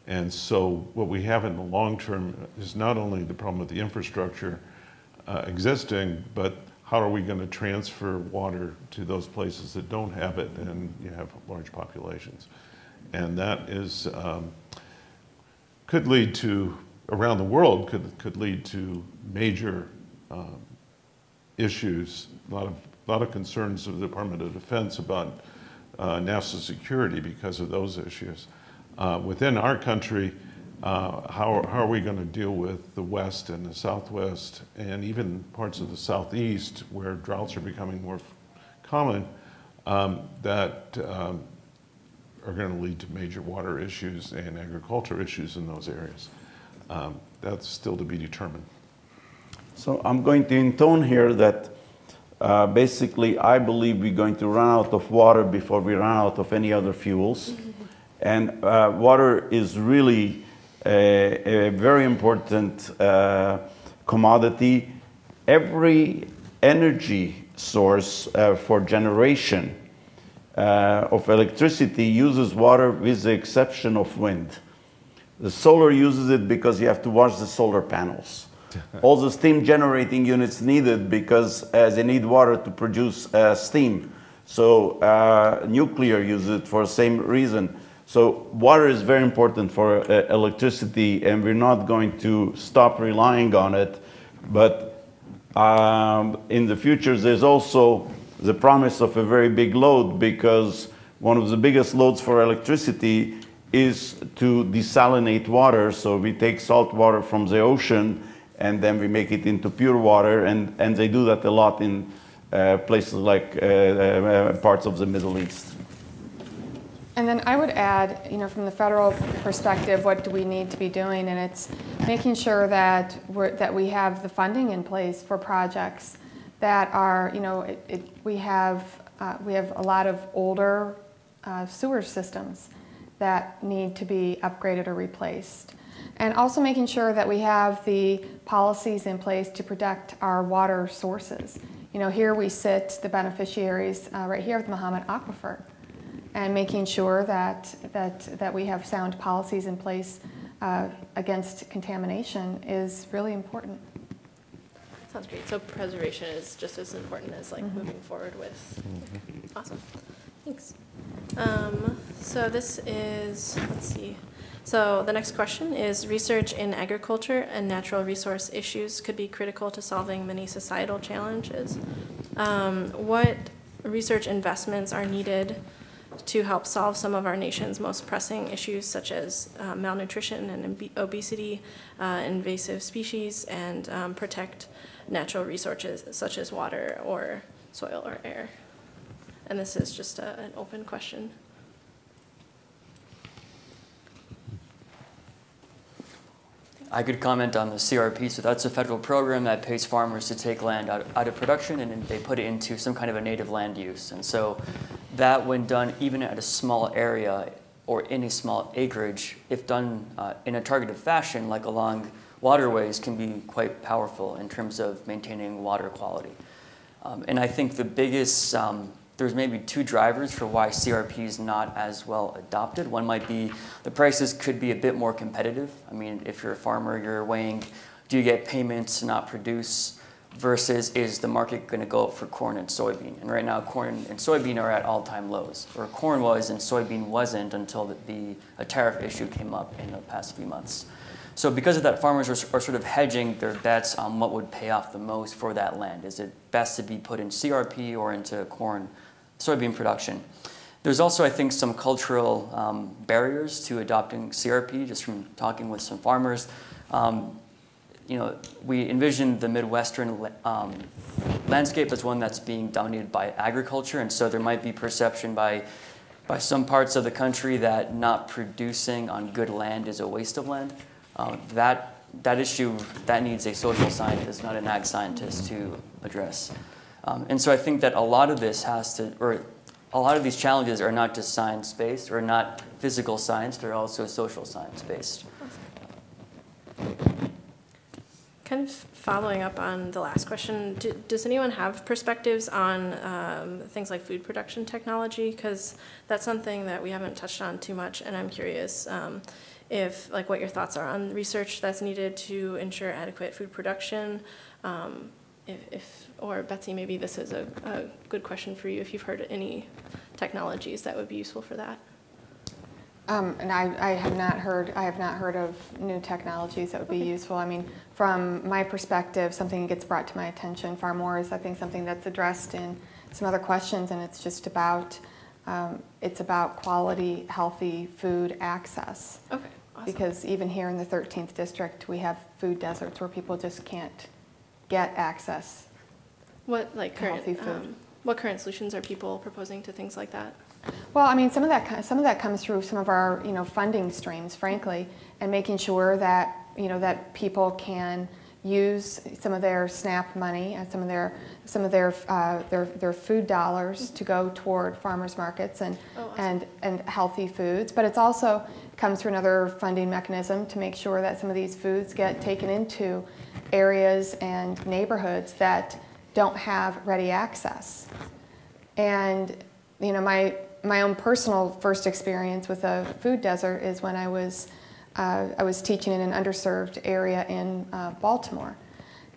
And so what we have in the long term is not only the problem with the infrastructure existing, but how are we going to transfer water to those places that don't have it and you have large populations? And that is, could lead to, around the world, could lead to major issues, a lot of concerns of the Department of Defense about national security because of those issues. Within our country, how are we going to deal with the West and the Southwest and even parts of the Southeast where droughts are becoming more common that are going to lead to major water issues and agriculture issues in those areas? That's still to be determined. So I'm going to intone here that basically I believe we're going to run out of water before we run out of any other fuels. And water is really a very important commodity. Every energy source for generation of electricity uses water with the exception of wind. The solar uses it because you have to wash the solar panels. All the steam generating units needed because they need water to produce steam. So nuclear uses it for the same reason. So water is very important for electricity, and we're not going to stop relying on it. But in the future, there's also the promise of a very big load, because one of the biggest loads for electricity is to desalinate water. So we take salt water from the ocean and then we make it into pure water, and they do that a lot in places like parts of the Middle East. And then I would add, from the federal perspective, what do we need to be doing? And it's making sure that we have the funding in place for projects that are, we have a lot of older sewer systems that need to be upgraded or replaced. And also making sure that we have the policies in place to protect our water sources. Here we sit, the beneficiaries, right here at the Mahomet Aquifer, and making sure that we have sound policies in place against contamination is really important. Sounds great. So preservation is just as important as moving forward with. Awesome. Thanks. So this is, let's see. So the next question is, research in agriculture and natural resource issues could be critical to solving many societal challenges. What research investments are needed to help solve some of our nation's most pressing issues, such as malnutrition and obesity, invasive species, and protect natural resources such as water or soil or air? And this is just an open question. I could comment on the CRP. So that's a federal program that pays farmers to take land out of production and they put it into some kind of a native land use. And so that, when done even at a small area or in a small acreage, if done in a targeted fashion, like along waterways, can be quite powerful in terms of maintaining water quality. And I think the biggest there's maybe two drivers for why CRP is not as well adopted. One might be the prices could be a bit more competitive. I mean, if you're a farmer, you're weighing, do you get payments to not produce versus is the market going to go up for corn and soybean? And right now, corn and soybean are at all-time lows, or corn was and soybean wasn't until a tariff issue came up in the past few months. So because of that, farmers are sort of hedging their bets on what would pay off the most for that land. Is it best to be put in CRP or into corn, soybean production? There's also, I think, some cultural barriers to adopting CRP, just from talking with some farmers. You know, we envision the Midwestern landscape as one that's being dominated by agriculture, and so there might be perception by some parts of the country that not producing on good land is a waste of land. That issue, that needs a social scientist, not an ag scientist, to address. And so I think that a lot of this a lot of these challenges are not just science-based or not physical science, they're also social science-based. Kind of following up on the last question, does anyone have perspectives on things like food production technology? Because that's something that we haven't touched on too much, and I'm curious if, like, what your thoughts are on research that's needed to ensure adequate food production. Or Betsy, maybe this is a good question for you, if you've heard any technologies that would be useful for that. And I have not heard of new technologies that would be useful. I mean, from my perspective, something that gets brought to my attention far more is, I think, something that's addressed in some other questions, and it's just about quality, healthy food access. Okay, awesome. Because even here in the 13th district, we have food deserts where people just can't get access. What healthy food. What current solutions are people proposing to things like that? Well, I mean, some of that comes through some of our, funding streams, frankly, and making sure that, that people can use some of their SNAP money and some of their food dollars to go toward farmers markets and and healthy foods. But it's also comes through another funding mechanism to make sure that some of these foods get taken into areas and neighborhoods that don't have ready access. And my own personal first experience with a food desert is when I was teaching in an underserved area in Baltimore.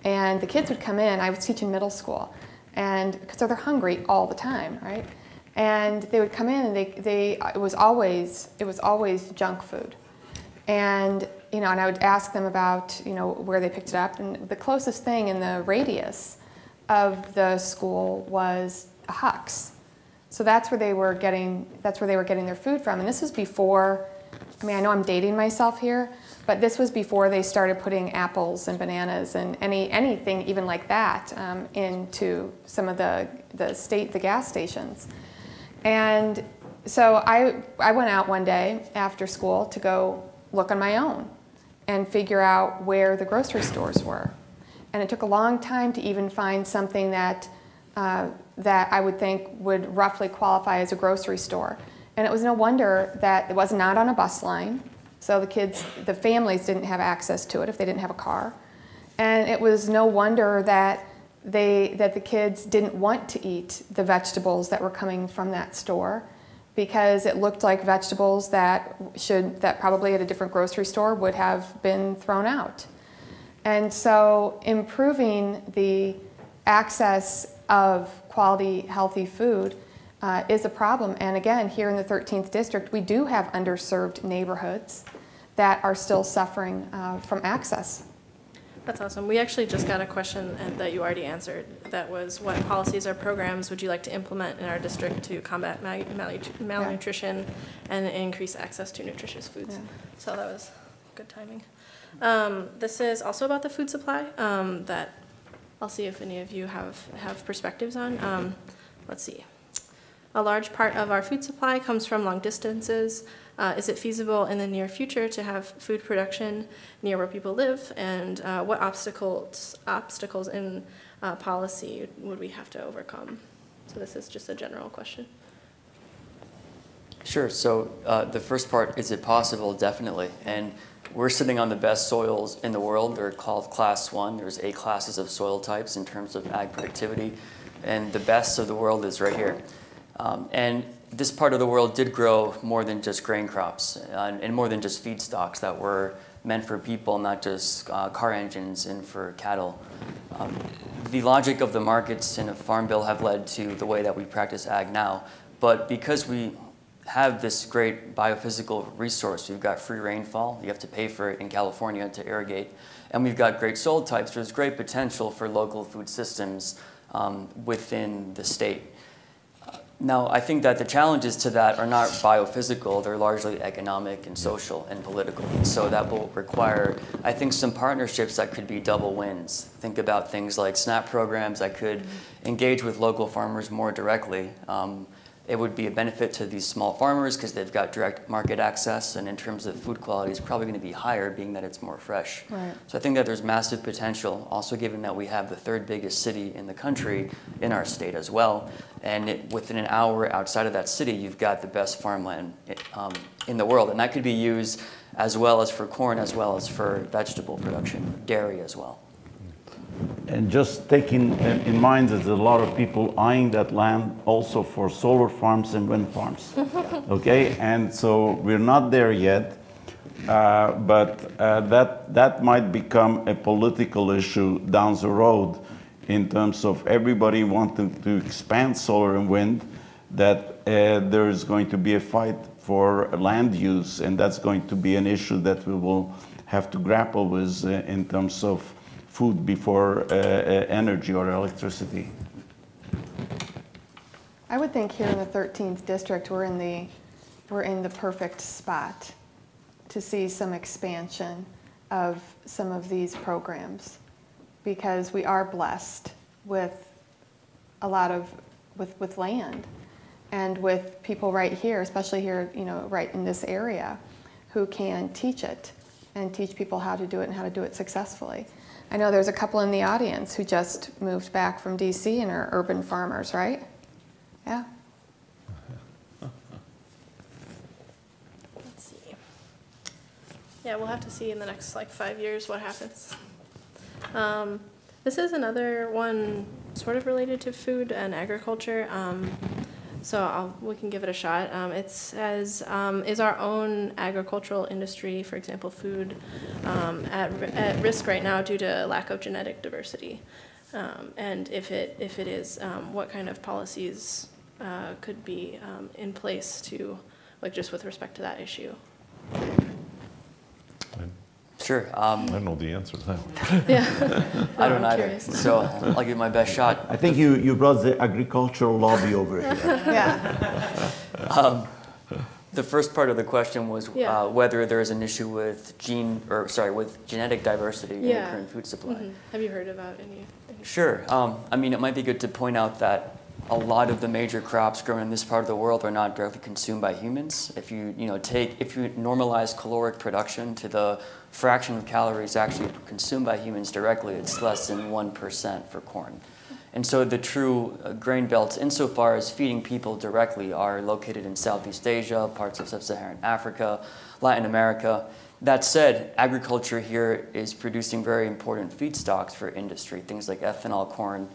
And the kids would come in, I was teaching middle school, and because they're hungry all the time, right? And they would come in and it was always junk food. And and I would ask them about where they picked it up, and the closest thing in the radius of the school was a Huck's. So that's where they were getting their food from. And this was before, I mean, I know I'm dating myself here, but this was before they started putting apples and bananas and anything even like that into some of the gas stations. And so I went out one day after school to go look on my own and figure out where the grocery stores were. And it took a long time to even find something that I would think would roughly qualify as a grocery store. And it was no wonder that it was not on a bus line, so the families didn't have access to it if they didn't have a car. And it was no wonder that the kids didn't want to eat the vegetables that were coming from that store, because it looked like vegetables that probably at a different grocery store would have been thrown out. And so improving the access of quality, healthy food is a problem. And again, here in the 13th district, we do have underserved neighborhoods that are still suffering from access. That's awesome. We actually just got a question that you already answered. That was, what policies or programs would you like to implement in our district to combat malnutrition and increase access to nutritious foods? Yeah. So that was good timing. This is also about the food supply that I'll see if any of you have perspectives on. Let's see. A large part of our food supply comes from long distances. Is it feasible in the near future to have food production near where people live? And what obstacles in policy would we have to overcome? So this is just a general question. Sure. So the first part, is it possible? Definitely. And we're sitting on the best soils in the world. They're called Class 1. There's 8 classes of soil types in terms of ag productivity. And the best of the world is right here. And this part of the world did grow more than just grain crops and more than just feedstocks that were meant for people, not just car engines and for cattle. The logic of the markets in a farm bill have led to the way that we practice ag now. But because we have this great biophysical resource, we've got free rainfall, you have to pay for it in California to irrigate, and we've got great soil types, there's great potential for local food systems within the state. Now, I think that the challenges to that are not biophysical, they're largely economic and social and political. So that will require, I think, some partnerships that could be double wins. Think about things like SNAP programs that could engage with local farmers more directly. It would be a benefit to these small farmers because they've got direct market access, and in terms of food quality, it's probably going to be higher, being that it's more fresh. Right. So I think that there's massive potential, also given that we have the third biggest city in the country in our state as well. And within an hour outside of that city, you've got the best farmland in the world. And that could be used as well as for corn, as well as for vegetable production, dairy as well. And just taking in mind that there's a lot of people eyeing that land also for solar farms and wind farms. Okay, and so we're not there yet, but that might become a political issue down the road in terms of everybody wanting to expand solar and wind, that there is going to be a fight for land use, and that's going to be an issue that we will have to grapple with in terms of food before energy or electricity. I would think here in the 13th district, we're in the perfect spot to see some expansion of some of these programs, because we are blessed with a lot of with land and with people right here, especially here, right in this area, who can teach it and teach people how to do it and how to do it successfully. I know there's a couple in the audience who just moved back from DC and are urban farmers, right? Yeah. Let's see. Yeah, we'll have to see in the next 5 years what happens. This is another one sort of related to food and agriculture. So we can give it a shot. It says, is our own agricultural industry, for example, food, at risk right now due to lack of genetic diversity? And if it is, what kind of policies could be in place to, just with respect to that issue? Sure. I don't know the answer to that. Yeah. I don't either. Curious. So I'll give my best shot. I think you brought the agricultural lobby over here. Yeah. The first part of the question was Yeah. whether there is an issue with with genetic diversity in the current food supply. Mm-hmm. Have you heard about any? Sure. I mean, it might be good to point out that a lot of the major crops grown in this part of the world are not directly consumed by humans. If you normalize caloric production to the fraction of calories actually consumed by humans directly, it's less than 1% for corn. And so the true grain belts, insofar as feeding people directly, are located in Southeast Asia, parts of Sub-Saharan Africa, Latin America. That said, agriculture here is producing very important feedstocks for industry, things like ethanol, corn,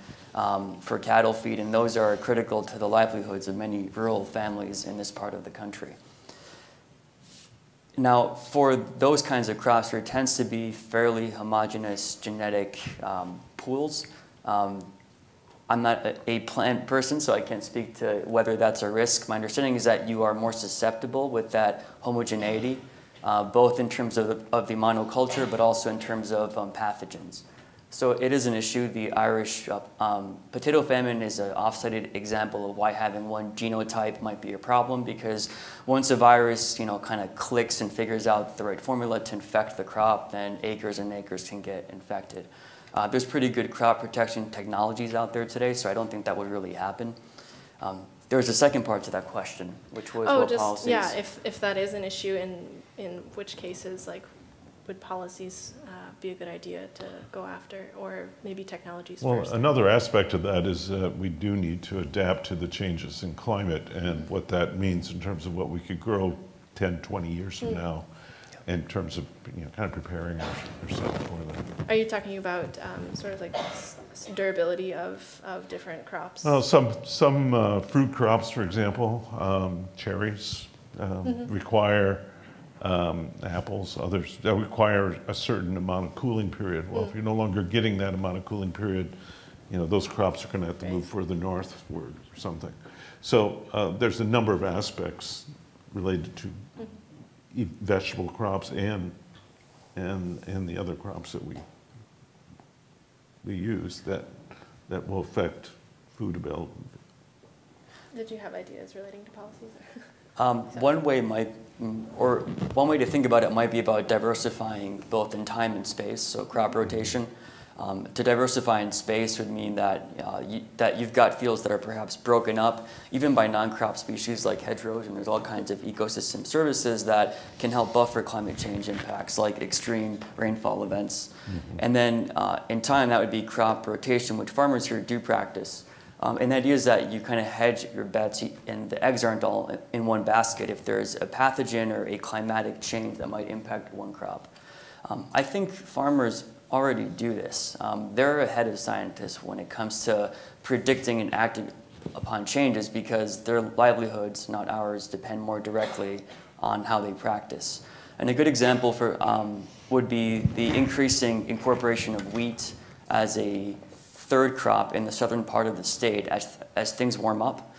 for cattle feed, and those are critical to the livelihoods of many rural families in this part of the country. Now, for those kinds of crops, there tends to be fairly homogeneous genetic pools. I'm not a plant person, so I can't speak to whether that's a risk. My understanding is that you are more susceptible with that homogeneity, both in terms of the monoculture, but also in terms of pathogens. So it is an issue. The Irish potato famine is an off-cited example of why having one genotype might be a problem, because once a virus, kind of clicks and figures out the right formula to infect the crop, then acres and acres can get infected. There's pretty good crop protection technologies out there today, so I don't think that would really happen. There was a second part to that question, which was what policies. Yeah, if that is an issue, in which cases, would policies be a good idea to go after, or maybe technologies first? Well, another aspect of that is we do need to adapt to the changes in climate and what that means in terms of what we could grow 10, 20 years from now. in terms of kind of preparing yourself for that. Are you talking about sort of like durability of different crops? Well, some fruit crops, for example, cherries require apples, others that require a certain amount of cooling period. Well, if you're no longer getting that amount of cooling period, those crops are going to have to move further northward or something. So there's a number of aspects related to vegetable crops and the other crops that we use that will affect food availability. Did you have ideas relating to policies? One way to think about it might be about diversifying both in time and space, so crop rotation. To diversify in space would mean that you've got fields that are perhaps broken up, even by non-crop species like hedgerows, and there's all kinds of ecosystem services that can help buffer climate change impacts like extreme rainfall events. And then in time, that would be crop rotation, which farmers here do practice. And the idea is that you kind of hedge your bets, and the eggs aren't all in one basket if there's a pathogen or a climatic change that might impact one crop. I think farmers already do this. They're ahead of scientists when it comes to predicting and acting upon changes because their livelihoods, not ours, depend more directly on how they practice. And a good example for would be the increasing incorporation of wheat as a third crop in the southern part of the state as things warm up.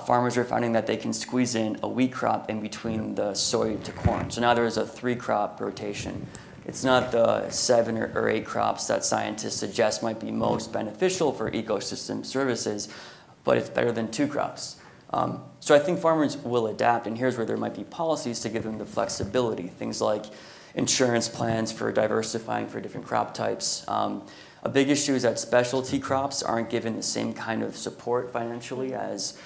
Farmers are finding that they can squeeze in a wheat crop in between the soy to corn. So now there's a 3-crop rotation. It's not the 7 or 8 crops that scientists suggest might be most beneficial for ecosystem services, but it's better than 2 crops. So I think farmers will adapt, and here's where there might be policies to give them the flexibility, things like insurance plans for diversifying for different crop types. A big issue is that specialty crops aren't given the same kind of support financially as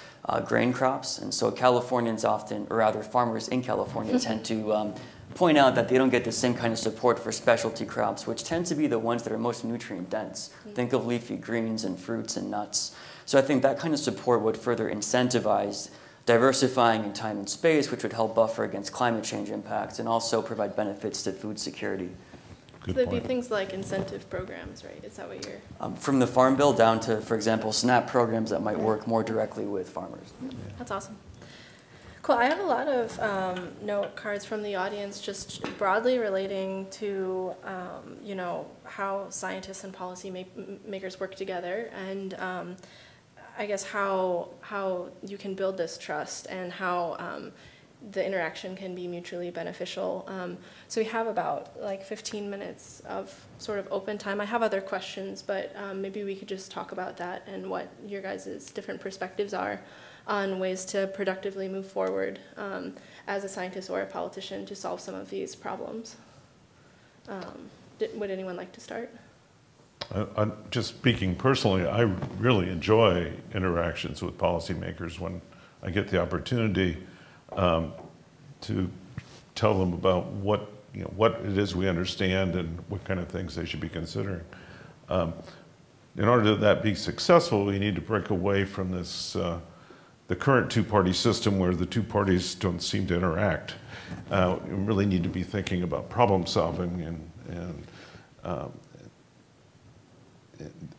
grain crops, and so Californians often, or rather farmers in California tend to point out that they don't get the same kind of support for specialty crops, which tend to be the ones that are most nutrient dense. Think of leafy greens and fruits and nuts. So I think that kind of support would further incentivize diversifying in time and space, which would help buffer against climate change impacts and also provide benefits to food security. So there'd be things like incentive programs, right? Is that what you're... From the Farm Bill down to, for example, SNAP programs that might work more directly with farmers. That's awesome. Cool. I have a lot of note cards from the audience just broadly relating to, how scientists and policy makers work together, and I guess how you can build this trust and how the interaction can be mutually beneficial. So we have about 15 minutes of sort of open time. I have other questions, but maybe we could just talk about that and what your guys' different perspectives are on ways to productively move forward as a scientist or a politician to solve some of these problems. Would anyone like to start? Just speaking personally, I really enjoy interactions with policymakers when I get the opportunity to tell them about what it is we understand and what kind of things they should be considering. In order that that be successful, we need to break away from this the current two-party system where the two parties don't seem to interact. We really need to be thinking about problem solving,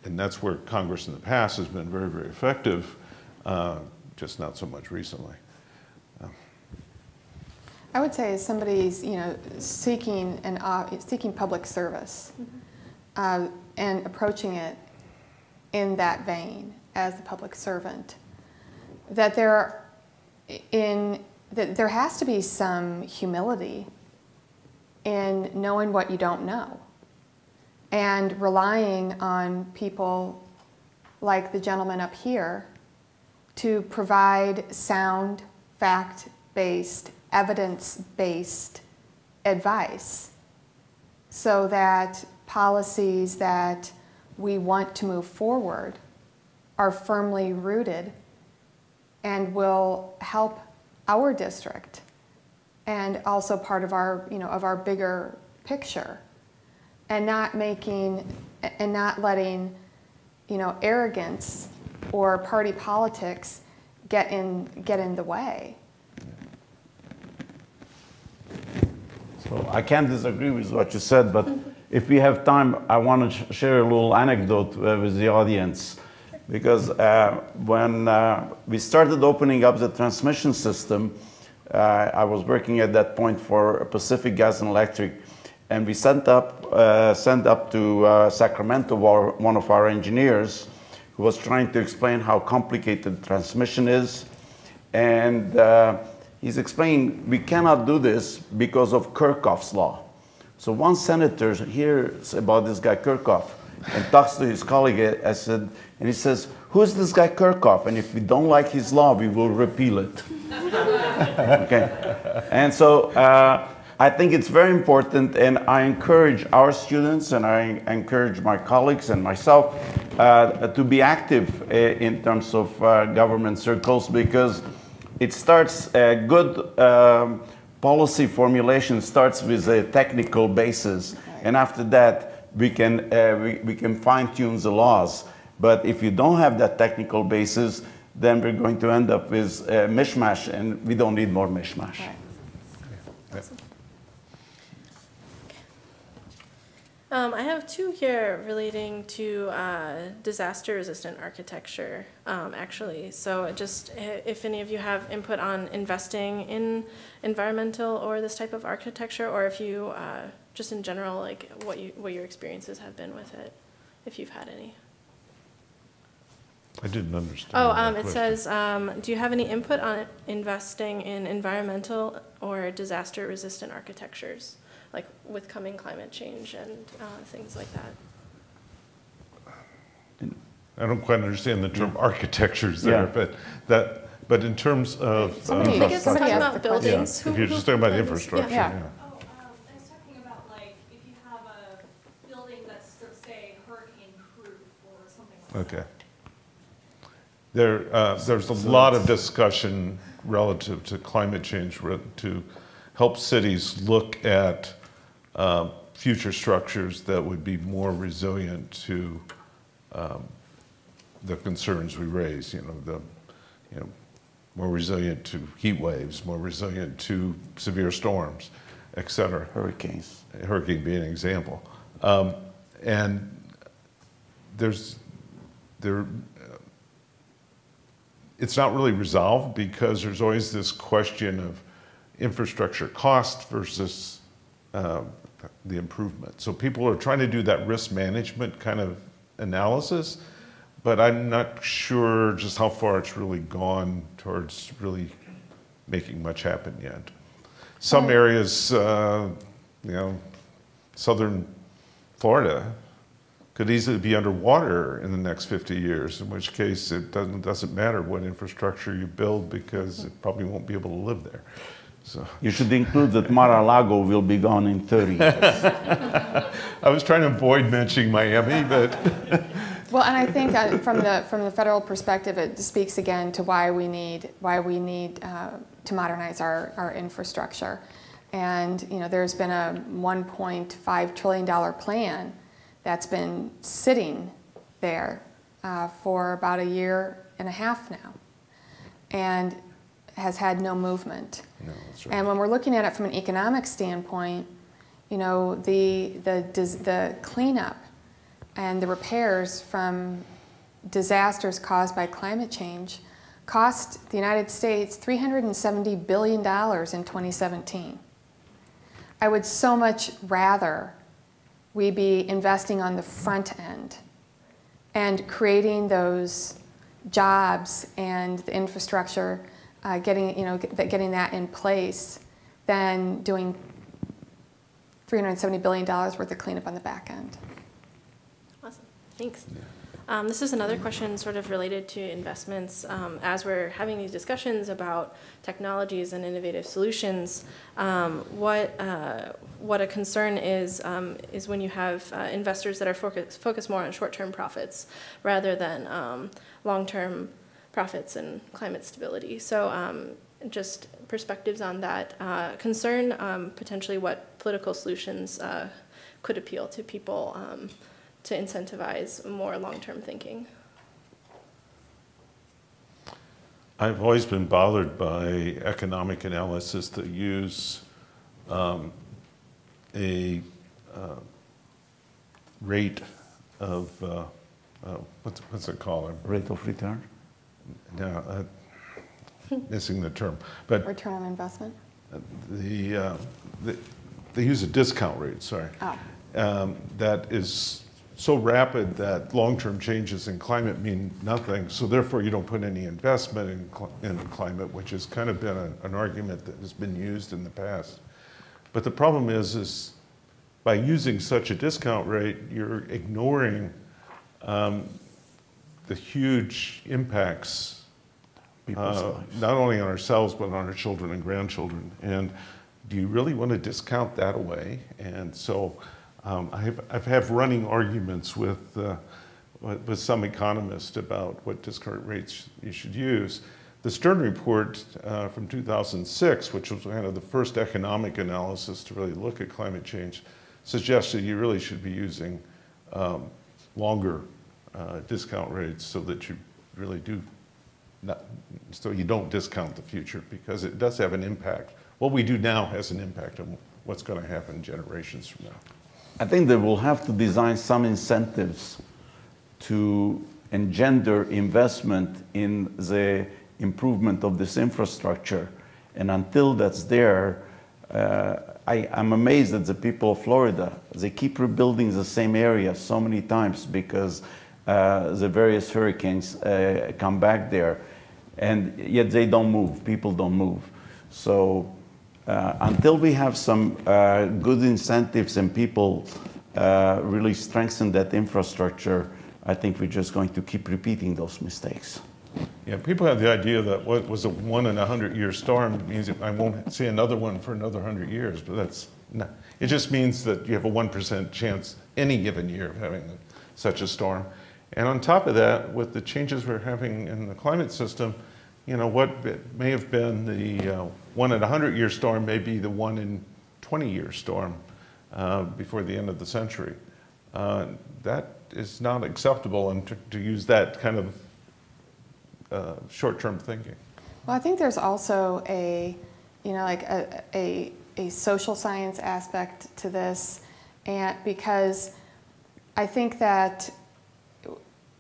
and that's where Congress in the past has been very, very effective, just not so much recently. I would say as somebody's seeking public service and approaching it in that vein as a public servant, that there has to be some humility in knowing what you don't know and relying on people like the gentleman up here to provide sound, fact-based, evidence-based advice so that policies that we want to move forward are firmly rooted and will help our district and also part of our bigger picture, and not letting arrogance or party politics get in the way. Well, I can't disagree with what you said, but if we have time, I want to share a little anecdote with the audience. Because when we started opening up the transmission system, I was working at that point for Pacific Gas and Electric, and we sent up to Sacramento one of our engineers who was trying to explain how complicated transmission is. And he's explaining we cannot do this because of Kirchhoff's law. So one senator hears about this guy Kirchhoff and talks to his colleague, and he says, "Who's this guy Kirchhoff? And if we don't like his law, we will repeal it." Okay, and so I think it's very important, and I encourage our students and I encourage my colleagues and myself to be active in terms of government circles, because it starts a good policy formulation starts with a technical basis, and after that we can fine-tune the laws. But if you don't have that technical basis, then we're going to end up with mishmash, and we don't need more mishmash. Right. Awesome. I have two here relating to disaster-resistant architecture, actually. So just if any of you have input on investing in environmental or this type of architecture, or if you, just in general, like what your experiences have been with it, if you've had any. I didn't understand. Oh, that it question. says, do you have any input on investing in environmental or disaster-resistant architectures, like with coming climate change and things like that? I don't quite understand the term architectures there, but in terms of Somebody- I think it's talking Somebody asked about the question. buildings. if you're just talking about plans? infrastructure, Yeah. yeah. Oh, I was talking about like if you have a building that's, say, hurricane proof or something like that. Okay. There's a lot of discussion relative to climate change to help cities look at future structures that would be more resilient to the concerns we raise. More resilient to heat waves, more resilient to severe storms, et cetera. Hurricanes. Hurricane being an example. And it's not really resolved because there's always this question of infrastructure cost versus the improvement. So people are trying to do that risk management kind of analysis, but I'm not sure just how far it's really gone towards really making much happen yet. Some areas, southern Florida could easily be underwater in the next 50 years, in which case it doesn't matter what infrastructure you build because it probably won't be able to live there. So You should include that Mar-a-Lago will be gone in 30 years. I was trying to avoid mentioning Miami, but Well, and I think from the federal perspective, it speaks again to why we need to modernize our infrastructure. And there's been a $1.5 trillion plan that's been sitting there for about a year and a half now, and has had no movement. no, that's right. And when we're looking at it from an economic standpoint, the cleanup and the repairs from disasters caused by climate change cost the United States $370 billion in 2017. I would so much rather we be investing on the front end and creating those jobs and the infrastructure, getting that in place, than doing $370 billion worth of cleanup on the back end. Awesome, thanks. This is another question sort of related to investments. As we're having these discussions about technologies and innovative solutions, what a concern is when you have investors that are focused more on short-term profits rather than long-term profits and climate stability. So just perspectives on that concern, potentially what political solutions could appeal to people to incentivize more long-term thinking. I've always been bothered by economic analysis that use a rate of, what's it called? Rate of return? No, missing the term. But Return on investment? the, they use a discount rate, sorry. Oh. That is so rapid that long-term changes in climate mean nothing, so therefore you don't put any investment in climate, which has kind of been an argument that has been used in the past. But the problem is by using such a discount rate, you're ignoring the huge impacts People's lives. not only on ourselves, but on our children and grandchildren. And do you really want to discount that away? And so I've had running arguments with some economists about what discount rates you should use. The Stern report from 2006, which was kind of the first economic analysis to really look at climate change, suggested you really should be using longer discount rates so that you really do not, so you don't discount the future, because it does have an impact. What we do now has an impact on what's going to happen generations from now. I think they will have to design some incentives to engender investment in the improvement of this infrastructure. And until that's there, I'm amazed at the people of Florida. They keep rebuilding the same area so many times because the various hurricanes come back there. And yet they don't move, people don't move. So until we have some good incentives and people really strengthen that infrastructure, I think we're just going to keep repeating those mistakes. Yeah, people have the idea that what was a 1 in 100-year storm means that I won't see another one for another 100 years, but that's not. It just means that you have a 1% chance any given year of having such a storm. And on top of that, with the changes we're having in the climate system, you know, what may have been the 1 in 100-year storm may be the 1 in 20-year storm before the end of the century. That is not acceptable, and to use that kind of short-term thinking. Well, I think there's also a, you know, like a social science aspect to this, and because I think that,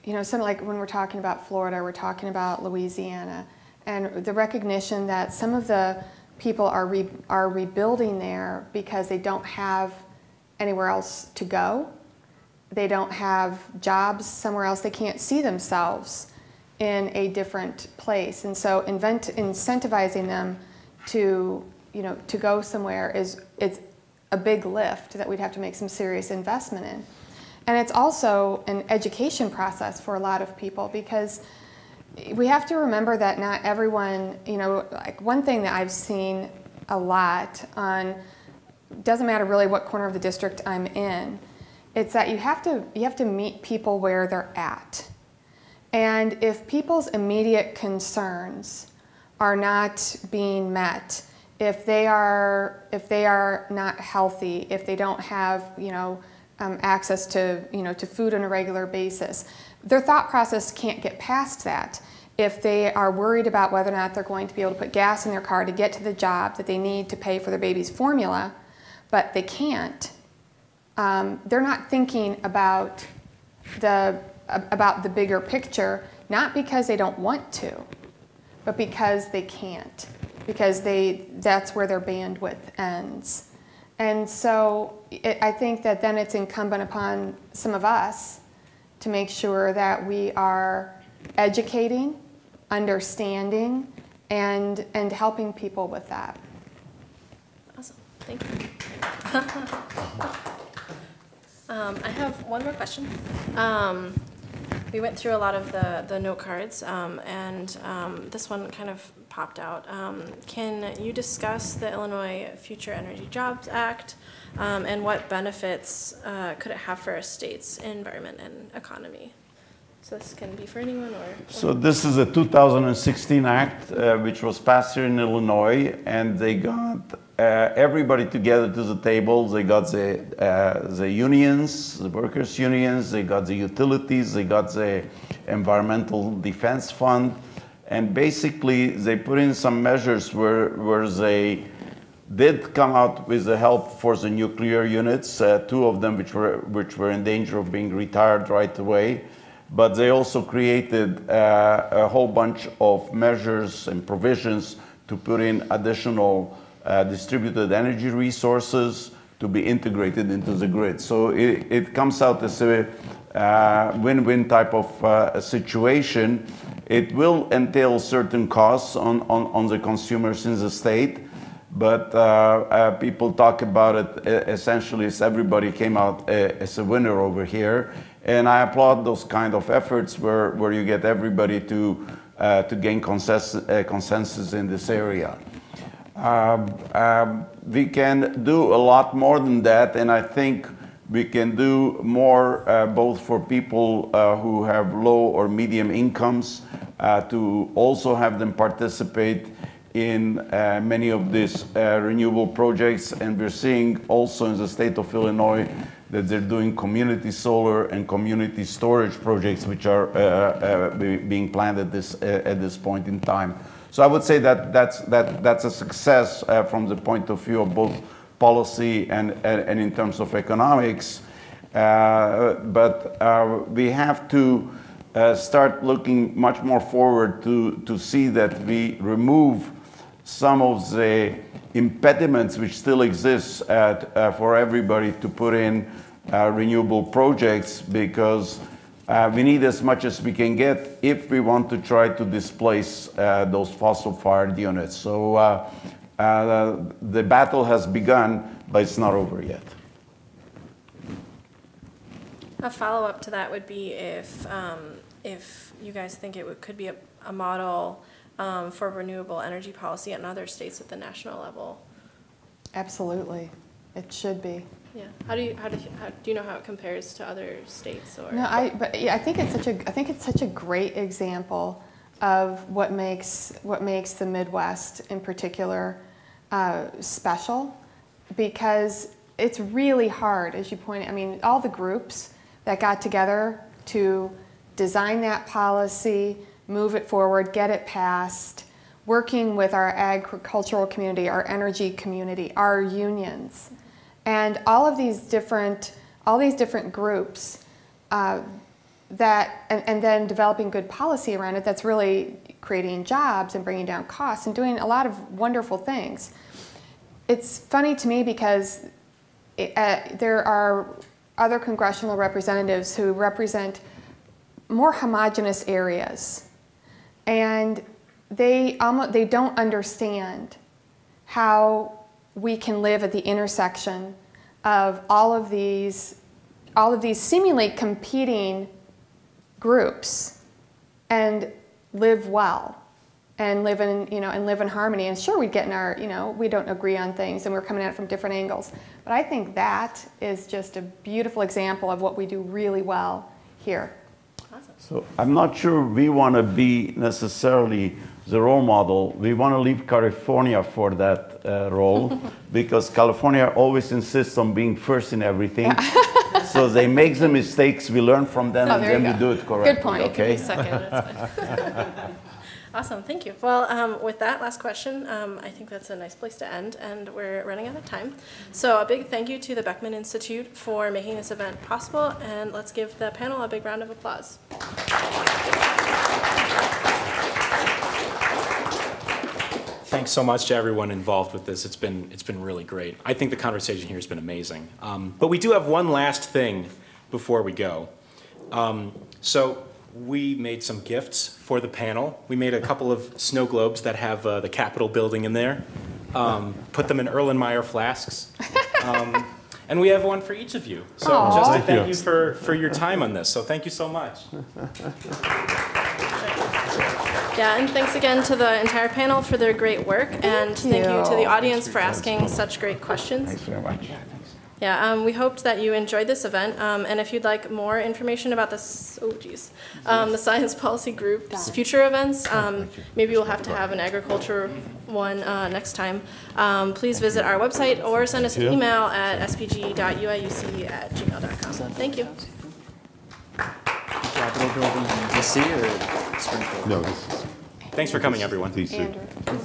you know, something like when we're talking about Florida, we're talking about Louisiana, and the recognition that some of the people are rebuilding there because they don't have anywhere else to go. They don't have jobs somewhere else. They can't see themselves in a different place. And so incentivizing them to, you know, to go somewhere is a big lift that we'd have to make some serious investment in. And it's also an education process for a lot of people, because we have to remember that not everyone, you know, like one thing that I've seen a lot on, doesn't matter really what corner of the district I'm in, it's that you have to meet people where they're at. And if people's immediate concerns are not being met, if they are not healthy, if they don't have, you know, access to, you know, to food on a regular basis, their thought process can't get past that. If they are worried about whether or not they're going to be able to put gas in their car to get to the job that they need to pay for their baby's formula, but they can't, they're not thinking about the bigger picture, not because they don't want to, but because they can't, because that's where their bandwidth ends. And so I think that then it's incumbent upon some of us to make sure that we are educating, understanding, and helping people with that. Awesome, thank you. I have one more question. We went through a lot of the note cards, and this one kind of popped out. Can you discuss the Illinois Future Energy Jobs Act, and what benefits could it have for our state's environment and economy? So this can be for anyone, or? So this is a 2016 act which was passed here in Illinois, and they got everybody together to the table. They got the unions, the workers' unions, they got the utilities, they got the Environmental Defense Fund, and basically they put in some measures where they did come out with the help for the nuclear units, 2 of them which were in danger of being retired right away. But they also created a whole bunch of measures and provisions to put in additional distributed energy resources to be integrated into the grid. So it comes out as a win-win type of situation. It will entail certain costs on the consumers in the state, but people talk about it essentially as everybody came out as a winner over here. And I applaud those kind of efforts where you get everybody to gain consensus in this area. We can do a lot more than that, and I think we can do more both for people who have low or medium incomes, to also have them participate in many of these renewable projects. And we're seeing also in the state of Illinois that they're doing community solar and community storage projects which are being planned at this point in time. So I would say that that's a success from the point of view of both policy and in terms of economics. But we have to start looking much more forward to see that we remove some of the impediments which still exist for everybody to put in renewable projects, because we need as much as we can get if we want to try to displace those fossil-fired units. So the battle has begun, but it's not over yet. A follow-up to that would be if you guys think it could be a model for renewable energy policy in other states at the national level. Absolutely, it should be. Yeah. How do you know how it compares to other states? Or No, I think it's such a great example of what makes the Midwest in particular special, because it's really hard, as you pointed. I mean, all the groups that got together to design that policy, move it forward, get it passed, working with our agricultural community, our energy community, our unions, and all these different groups and then developing good policy around it that's really creating jobs and bringing down costs and doing a lot of wonderful things. It's funny to me because there are other congressional representatives who represent more homogeneous areas, and they don't understand how we can live at the intersection of all of these seemingly competing groups and live well and live in harmony. And sure, we get in our, we don't agree on things and we're coming at it from different angles. But I think that is just a beautiful example of what we do really well here. Awesome. So I'm not sure we want to be necessarily the role model. We want to leave California for that role because California always insists on being first in everything. So they make the mistakes, we learn from them, and then we do it correctly. Good point. Okay. Second, that's fine. Awesome, thank you. Well, with that last question, I think that's a nice place to end, and we're running out of time. So a big thank you to the Beckman Institute for making this event possible, and let's give the panel a big round of applause. Thanks so much to everyone involved with this. It's been really great. I think the conversation here has been amazing. But we do have one last thing before we go. So we made some gifts for the panel. We made a couple of snow globes that have the Capitol building in there. Put them in Erlenmeyer flasks. And we have one for each of you. So just to thank you for your time on this. So thank you so much. Yeah, and thanks again to the entire panel for their great work, and thank you to the audience for asking such great questions. Thanks very much. Yeah, we hoped that you enjoyed this event, and if you'd like more information about this, the Science Policy Group's future events, maybe we'll have to have an agriculture one next time. Please visit our website or send us an email at spg.uiuc@gmail.com. Thank you. Capitol building in DC or Springfield? No, this is Thanks for coming, everyone. DC. Andrew.